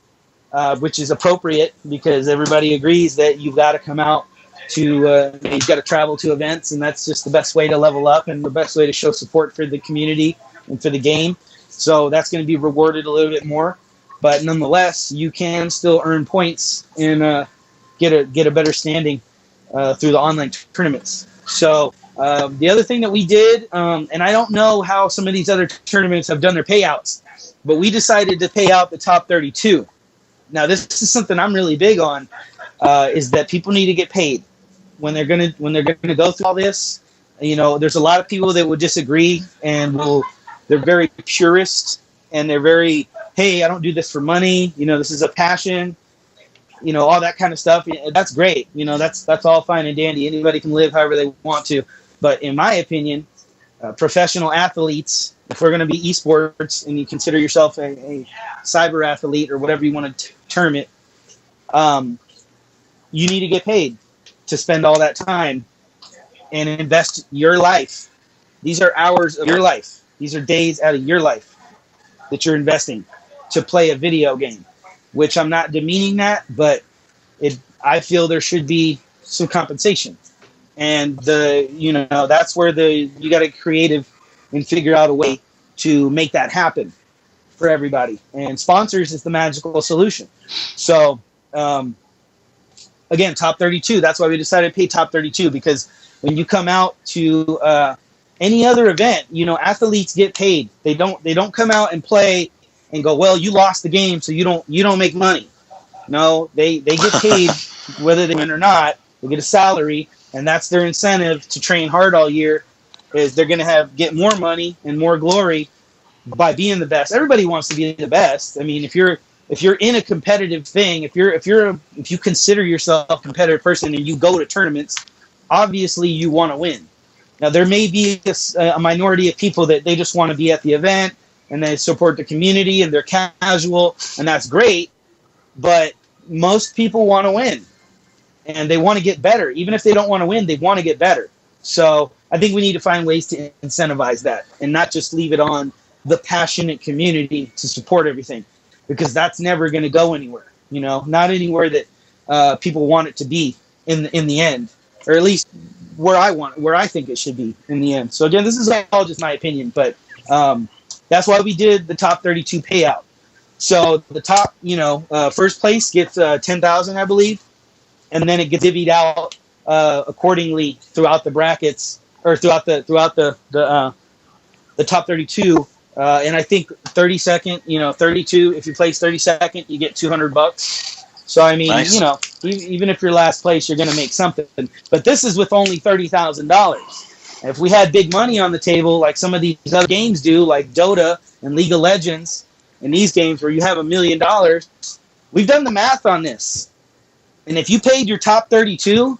which is appropriate because everybody agrees that you've got to come out to you've got to travel to events, and that's just the best way to level up and the best way to show support for the community and for the game. So that's going to be rewarded a little bit more, but nonetheless, you can still earn points and get a better standing through the online tournaments. So the other thing that we did, and I don't know how some of these other tournaments have done their payouts, but we decided to pay out the top 32. Now, this is something I'm really big on, is that people need to get paid when they're gonna go through all this. There's a lot of people that would disagree and they're very purist and they're very, hey, I don't do this for money. This is a passion. All that kind of stuff. That's great. That's all fine and dandy. Anybody can live however they want to. But in my opinion, professional athletes, if we're going to be esports and you consider yourself a cyber athlete or whatever you want to term it, you need to get paid to spend all that time and invest your life. These are hours of your life. These are days out of your life that you're investing to play a video game, which I'm not demeaning that, but I feel there should be some compensation. And that's where you got to get creative and figure out a way to make that happen for everybody. And sponsors is the magical solution. So, again, top 32. That's why we decided to pay top 32, because when you come out to any other event, athletes get paid. They don't come out and play and go, well, you lost the game, so you don't make money. No, they get paid whether they win or not. They get a salary, and that's their incentive to train hard all year. Is they're going to get more money and more glory by being the best. Everybody wants to be the best. I mean, if you're in a competitive thing, if you consider yourself a competitive person and you go to tournaments, obviously you want to win. Now there may be a minority of people that they just want to be at the event and they support the community and they're casual, and that's great. But most people want to win and they want to get better. Even if they don't want to win, they want to get better. So I think we need to find ways to incentivize that and not just leave it on the passionate community to support everything, because that's never going to go anywhere. Not anywhere that people want it to be in the end, or at least where I think it should be in the end. So again, this is all just my opinion, but that's why we did the top 32 payout. So the top, first place gets 10,000, I believe, and then it gets divvied out accordingly throughout the brackets, or throughout the top 32. And I think 32, if you place 32nd, you get $200. So, I mean, Nice. Even if you're last place, you're going to make something. But this is with only $30,000. If we had big money on the table, like some of these other games do, like Dota and League of Legends, and these games where you have $1 million, we've done the math on this. And if you paid your top 32,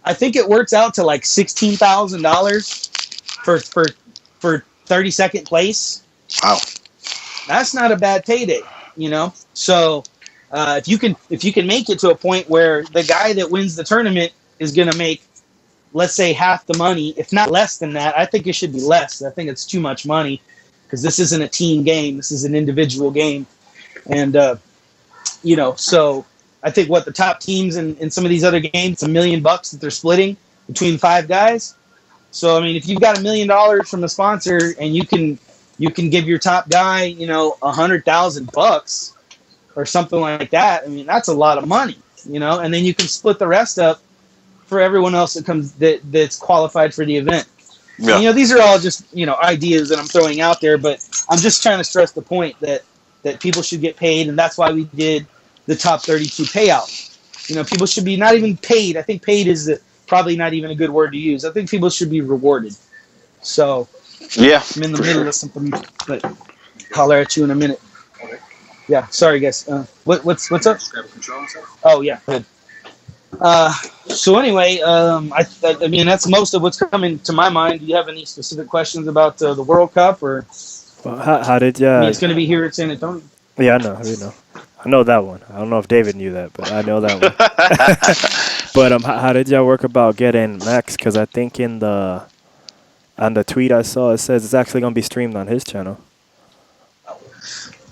I think it works out to like $16,000 for 32nd place. Wow. That's not a bad payday, So if you can make it to a point where the guy that wins the tournament is going to make, let's say, half the money, if not less than that, I think it should be less. I think it's too much money because this isn't a team game. This is an individual game. And, so I think the top teams in some of these other games, $1 million that they're splitting between 5 guys. So, I mean, if you've got $1 million from a sponsor and you can give your top guy, $100,000 or something like that, I mean, that's a lot of money, and then you can split the rest up for everyone else that's qualified for the event. Yeah. And, these are all just ideas that I'm throwing out there, but I'm just trying to stress the point that people should get paid, and that's why we did the top 32 payout. People should be not even paid. I think paid is probably not even a good word to use. I think people should be rewarded. So Yeah. I'm in the middle of something, but holler at you in a minute. Yeah, sorry guys. What's up? Oh yeah, good. So anyway, I mean that's most of what's coming to my mind. Do you have any specific questions about the World Cup, or Well, how did I mean ya? it's going to be here at San Antonio? Yeah, I know. I know that one. I don't know if David knew that, but I know that one. But how did y'all work about getting Max? Because I think on the tweet I saw, it says it's actually gonna be streamed on his channel.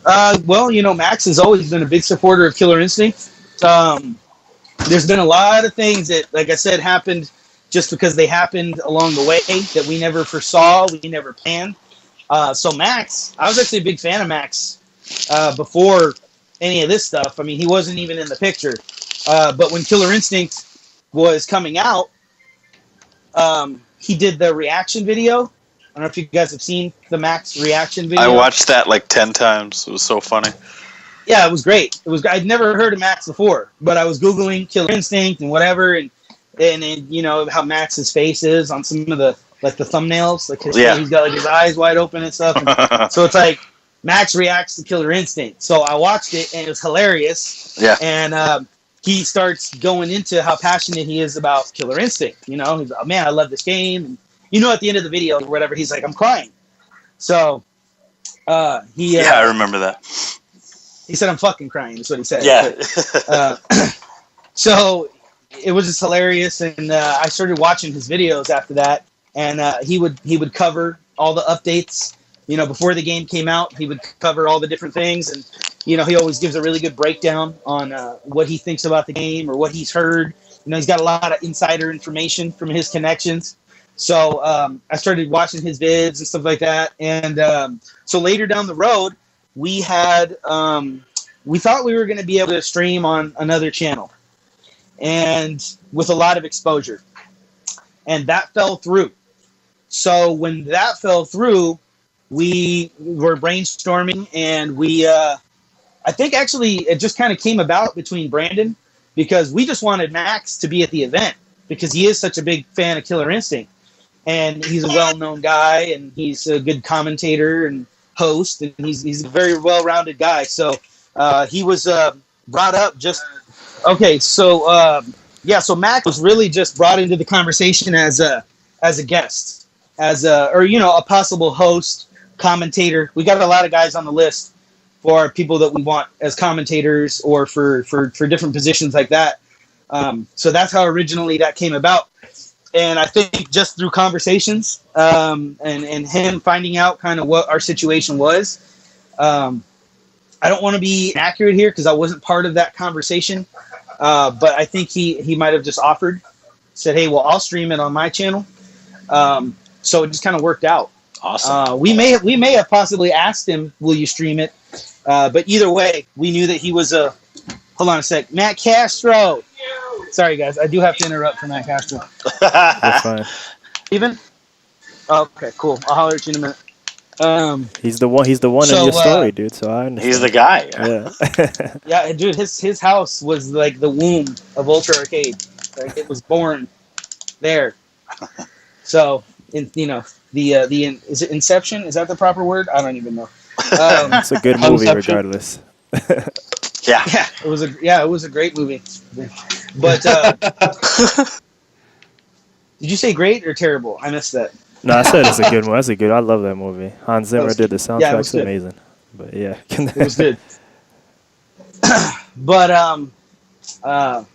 Well, Max has always been a big supporter of Killer Instinct. There's been a lot of things that, like I said, happened just because they happened along the way that we never foresaw, we never planned. So Max, I was actually a big fan of Max before any of this stuff. I mean, he wasn't even in the picture. But when Killer Instinct was coming out, he did the reaction video. I don't know if you guys have seen the Max reaction video. I watched that like 10 times. It was so funny. Yeah, it was great. I'd never heard of Max before, but I was Googling Killer Instinct and whatever, and how Max's face is on some of the thumbnails, he's got like his eyes wide open and stuff. And so it's like Max reacts to Killer Instinct. So I watched it and it was hilarious. Yeah. And he starts going into how passionate he is about Killer Instinct. He's like, oh, man, I love this game. And at the end of the video or whatever, he's like, I'm crying. So he I remember that. He said, I'm fucking crying, is what he said. Yeah. But, so it was just hilarious, and I started watching his videos after that, and he would cover all the updates. Before the game came out, he would cover all the different things, and he always gives a really good breakdown on what he thinks about the game or what he's heard. He's got a lot of insider information from his connections. So I started watching his vids and stuff like that, and so later down the road, we had we thought we were going to be able to stream on another channel, and with a lot of exposure, and that fell through. So when that fell through, we were brainstorming, and I think actually it just kind of came about between Brandon, because we just wanted Max to be at the event because he is such a big fan of Killer Instinct, and he's a well-known guy, and he's a good commentator and host, and he's a very well-rounded guy. So he was brought up just okay. So so Max was really just brought into the conversation as a guest, or a possible host, commentator. We got a lot of guys on the list for people that we want as commentators or for different positions like that. So that's how originally that came about. And I think just through conversations and him finding out kind of what our situation was, I don't want to be accurate here because I wasn't part of that conversation, but I think he might have just said, hey, well, I'll stream it on my channel. So it just kind of worked out. Awesome. We may have possibly asked him, will you stream it? But either way, we knew that he was hold on a sec, Matt Castro. Sorry, guys. I do have to interrupt for Matt Castro. That's fine. Even? Okay, cool. I'll holler at you in a minute. He's the one in your story, dude. So I understand. He's the guy. Yeah. Yeah, dude. His house was like the womb of Ultra Arcade. Like it was born there. So, is it Inception? Is that the proper word? I don't even know. It's a good movie, regardless. Yeah. Yeah, it was a great movie. But did you say great or terrible? I missed that. No, I said it's a good one. That's a good. I love that movie. Hans Zimmer did the soundtrack. Yeah, it was It's good. amazing. But yeah, It was good. But what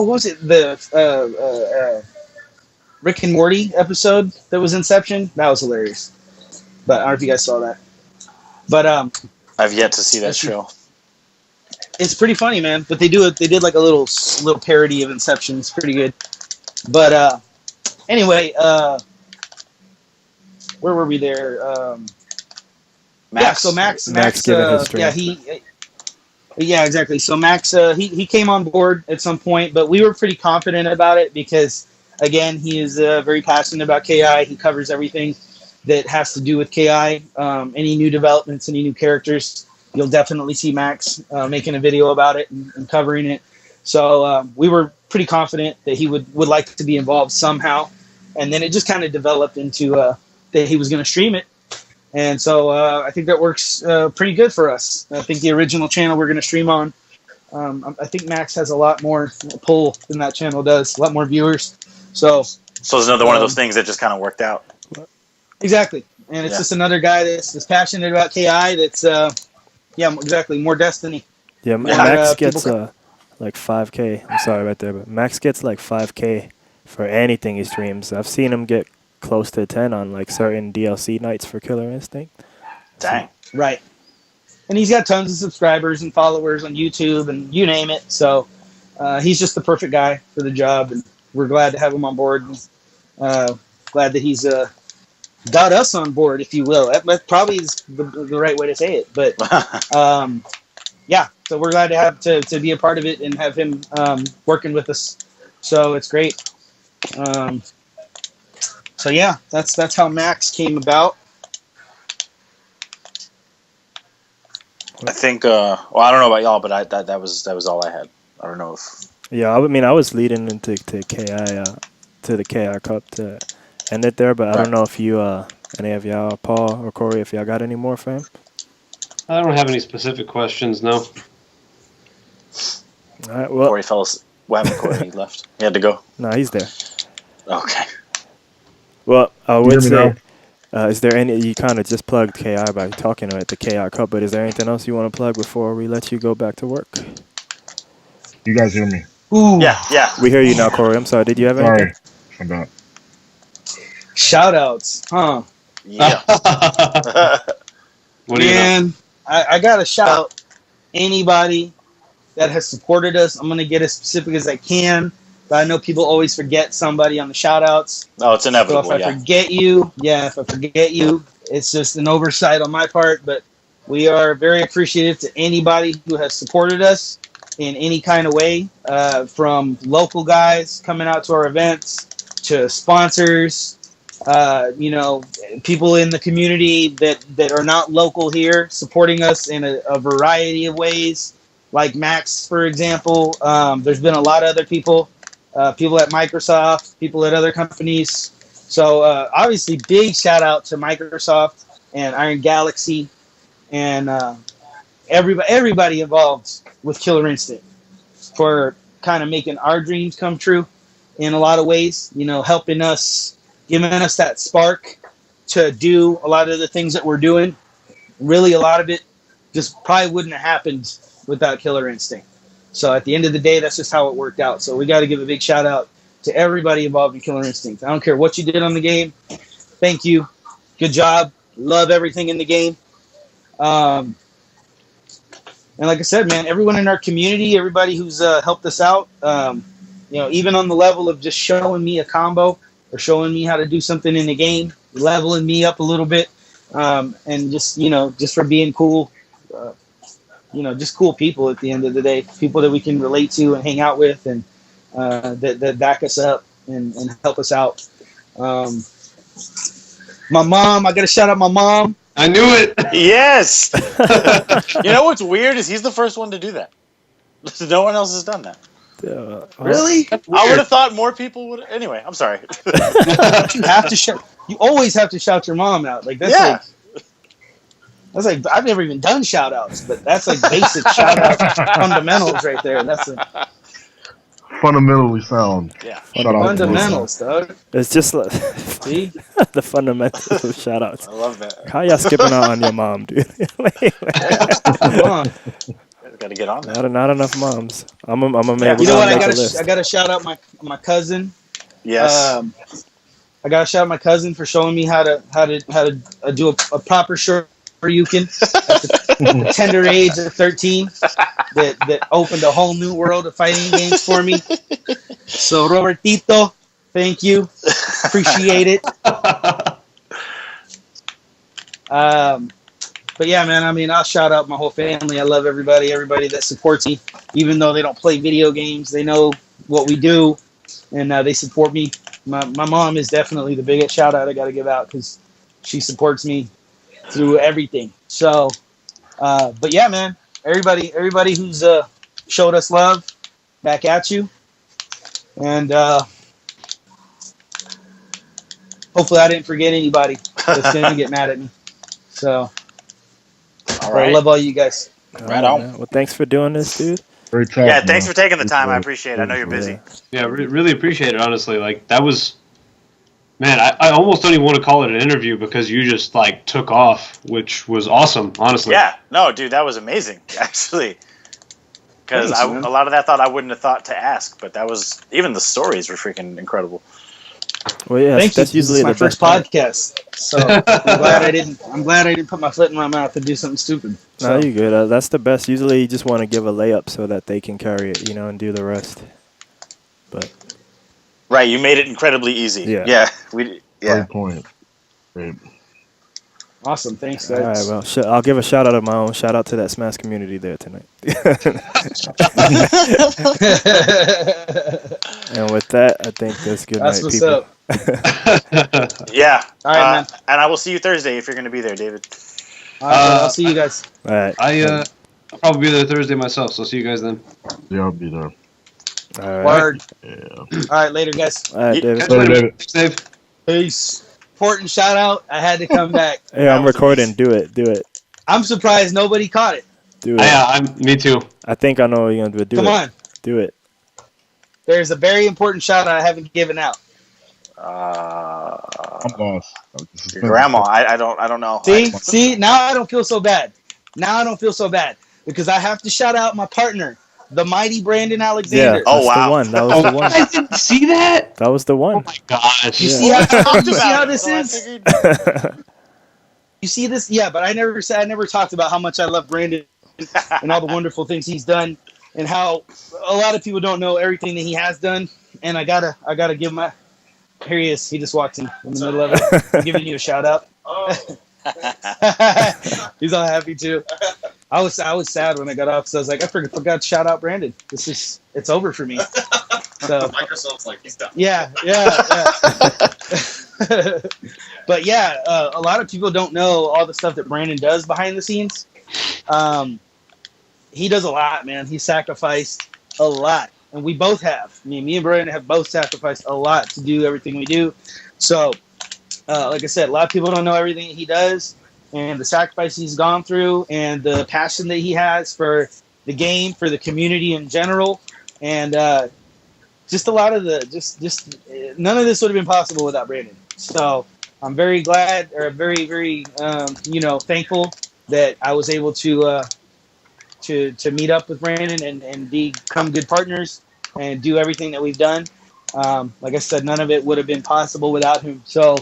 was it? The Rick and Morty episode that was Inception. That was hilarious. But I don't know if you guys saw that. But I've yet to see that show. it's pretty funny, man. But they did like a little parody of Inception. It's pretty good. But anyway, where were we there? Max. Yeah, so Max giving his stream. Exactly. So Max, he came on board at some point, but we were pretty confident about it because Again, he is very passionate about KI. He covers everything that has to do with KI. Any new developments, any new characters, you'll definitely see Max making a video about it and covering it. So we were pretty confident that he would like to be involved somehow. And then it just kind of developed into that he was going to stream it. And so I think that works pretty good for us. I think the original channel we're going to stream on, I think Max has a lot more pull than that channel does, a lot more viewers. So it's another one of those things that just kind of worked out. Exactly. And it's just another guy that's passionate about KI that's, exactly, more Destiny. Yeah, Max gets like 5K. I'm sorry right there, but Max gets like 5K for anything he streams. I've seen him get close to 10 on like certain DLC nights for Killer Instinct. Dang. Right. And he's got tons of subscribers and followers on YouTube and you name it. So he's just the perfect guy for the job, and we're glad to have him on board. And, glad that he's got us on board, if you will. That probably is the right way to say it. But so we're glad to have to be a part of it and have him working with us. So it's great. So yeah, that's how Max came about. I think. Well, I don't know about y'all, but that was all I had. I don't know if. Yeah, I mean, I was leading into KI to the KI Cup to end it there, but I don't know if you, any of y'all, Paul or Corey, if y'all got any more for him. I don't have any specific questions. No. All right. Well, Corey fell asleep. What happened, Corey? He left. He had to go. No, he's there. Okay. Well, I would say, is there any, you kind of just plugged KI by talking about the KI Cup, but is there anything else you want to plug before we let you go back to work? You guys hear me? Ooh. Yeah. We hear you now, Corey. I'm sorry. Did you have anything? Sorry. I'm back. Shout-outs, huh? Yeah. What do you know? Man, I got to shout out anybody that has supported us. I'm going to get as specific as I can, but I know people always forget somebody on the shout-outs. Oh, it's inevitable. So if I forget you, it's just an oversight on my part, but we are very appreciative to anybody who has supported us in any kind of way, from local guys coming out to our events to sponsors, people in the community that are not local here supporting us in a variety of ways, like Max, for example. There's been a lot of other people at Microsoft, people at other companies. So obviously big shout out to Microsoft and Iron Galaxy and everybody involved with Killer Instinct for kind of making our dreams come true in a lot of ways, helping us, giving us that spark to do a lot of the things that we're doing. Really, a lot of it just probably wouldn't have happened without Killer Instinct. So at the end of the day, that's just how it worked out. So we got to give a big shout out to everybody involved in Killer Instinct. I don't care what you did on the game. Thank you. Good job. Love everything in the game. And like I said, man, everyone in our community, everybody who's helped us out, even on the level of just showing me a combo or showing me how to do something in the game, leveling me up a little bit, and just for being cool, just cool people at the end of the day, people that we can relate to and hang out with, and that back us up and help us out. My mom, I got to shout out my mom. I knew it. Yes. You know what's weird is he's the first one to do that. No one else has done that. Really? I would have thought more people would. Anyway, I'm sorry. You have to shout. You always have to shout your mom out. Like that's like I've never even done shout outs, but that's like basic shout out fundamentals right there. That's fundamentally sound. Yeah. Fundamentals, dog. It's just like See? the fundamentals of shout-outs. I love that. How y'all skipping out on your mom, dude? Come on. Got to get on that. Not enough moms. I'm a man. You know what? I gotta shout out my cousin. Yes. I gotta shout out my cousin for showing me how to do a proper shoryuken at the tender age of 13. That opened a whole new world of fighting games for me. So Robertito, thank you. Appreciate it. But yeah, man, I mean, I'll shout out my whole family. I love everybody that supports me, even though they don't play video games. They know what we do, and they support me my mom is definitely the biggest shout out I got to give out because she supports me through everything. So, but yeah, man, everybody who's showed us love, back at you, and hopefully I didn't forget anybody that's gonna get mad at me. So, All I right. love all you guys. Right on. Man. Well, thanks for doing this, dude. Great talk. Yeah, thanks man. for taking the Great time. I talk. appreciate it. I know you're busy. Yeah. Yeah, really appreciate it. Honestly, like that was, man. I almost don't even want to call it an interview because you just like took off, which was awesome. Honestly. Yeah. No, dude, that was amazing, actually. Because Thanks, man. a lot of that thought I wouldn't have thought to ask, but that was even the stories were freaking incredible. Well, yeah, Thank you. that's This usually is my the first best part. podcast, so I'm glad I didn't. I'm glad I didn't put my foot in my mouth and do something stupid. No, So, you good. That's the best. Usually, you just want to give a layup so that they can carry it, and do the rest. But Right, you made it incredibly easy. Yeah. Yeah. Great point. Great. awesome. Thanks, all right, guys. well, I'll give a shout out of my own. Shout out to that Smash community there tonight. And with that, I think that's good That's night, what's people. up. Yeah. All right, man. And I will see you Thursday if you're going to be there, David. All right, I'll see you guys. All right. I'll probably be there Thursday myself. So see you guys then. Yeah, I'll be there. All right. Word. Yeah. All right, later, guys. All right, David. Catch you Sorry, later. David. Thanks, Dave. Peace. Important shout out. I had to come back. Hey, That I'm was recording. Do it. I'm surprised nobody caught it. Do it. Yeah, me too. I think I know what you're gonna do. Come it. on. Do it. There's a very important shout out I haven't given out. I'm lost. Your grandma. I don't know. See, now I don't feel so bad. Because I have to shout out my partner, the mighty Brandon Yeah. Alexander. Oh, That's wow. the one. That was the one. I didn't see that. That was the one. Oh my gosh. You Yeah. see how this I is? figured- You see this? Yeah, but I never talked about how much I love Brandon and all the wonderful things he's done, and how a lot of people don't know everything that he has done. And I gotta give my. Here he is. He just walked in the middle of it. I'm giving you a shout out. He's all happy too. I was sad when I got off because I was like, I forgot to shout out Brandon. It's over for me. So Microsoft's like, he's done. yeah. But yeah, a lot of people don't know all the stuff that Brandon does behind the scenes. He does a lot, man. He sacrificed a lot, and we both have. Me and Brandon have both sacrificed a lot to do everything we do. So, like I said, a lot of people don't know everything he does, and the sacrifice he's gone through, and the passion that he has for the game, for the community in general, and just a lot of the just none of this would have been possible without Brandon. So I'm very glad, or very thankful that I was able to meet up with Brandon and become good partners and do everything that we've done. Like I said, none of it would have been possible without him. So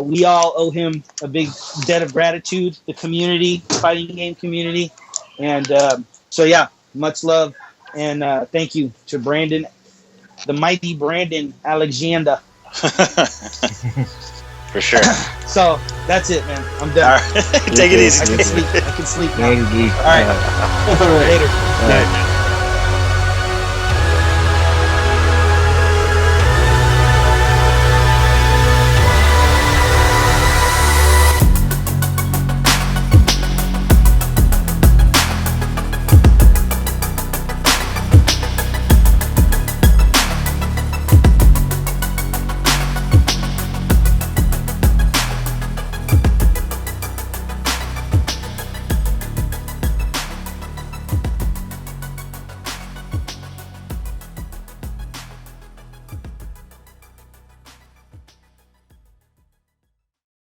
we all owe him a big debt of gratitude, the community, fighting game community. And so, yeah, much love. And thank you to Brandon, the mighty Brandon Alexander. For sure. So that's it, man. I'm All done. right. Take it easy. I can sleep. Later, D. All right. Later. All right.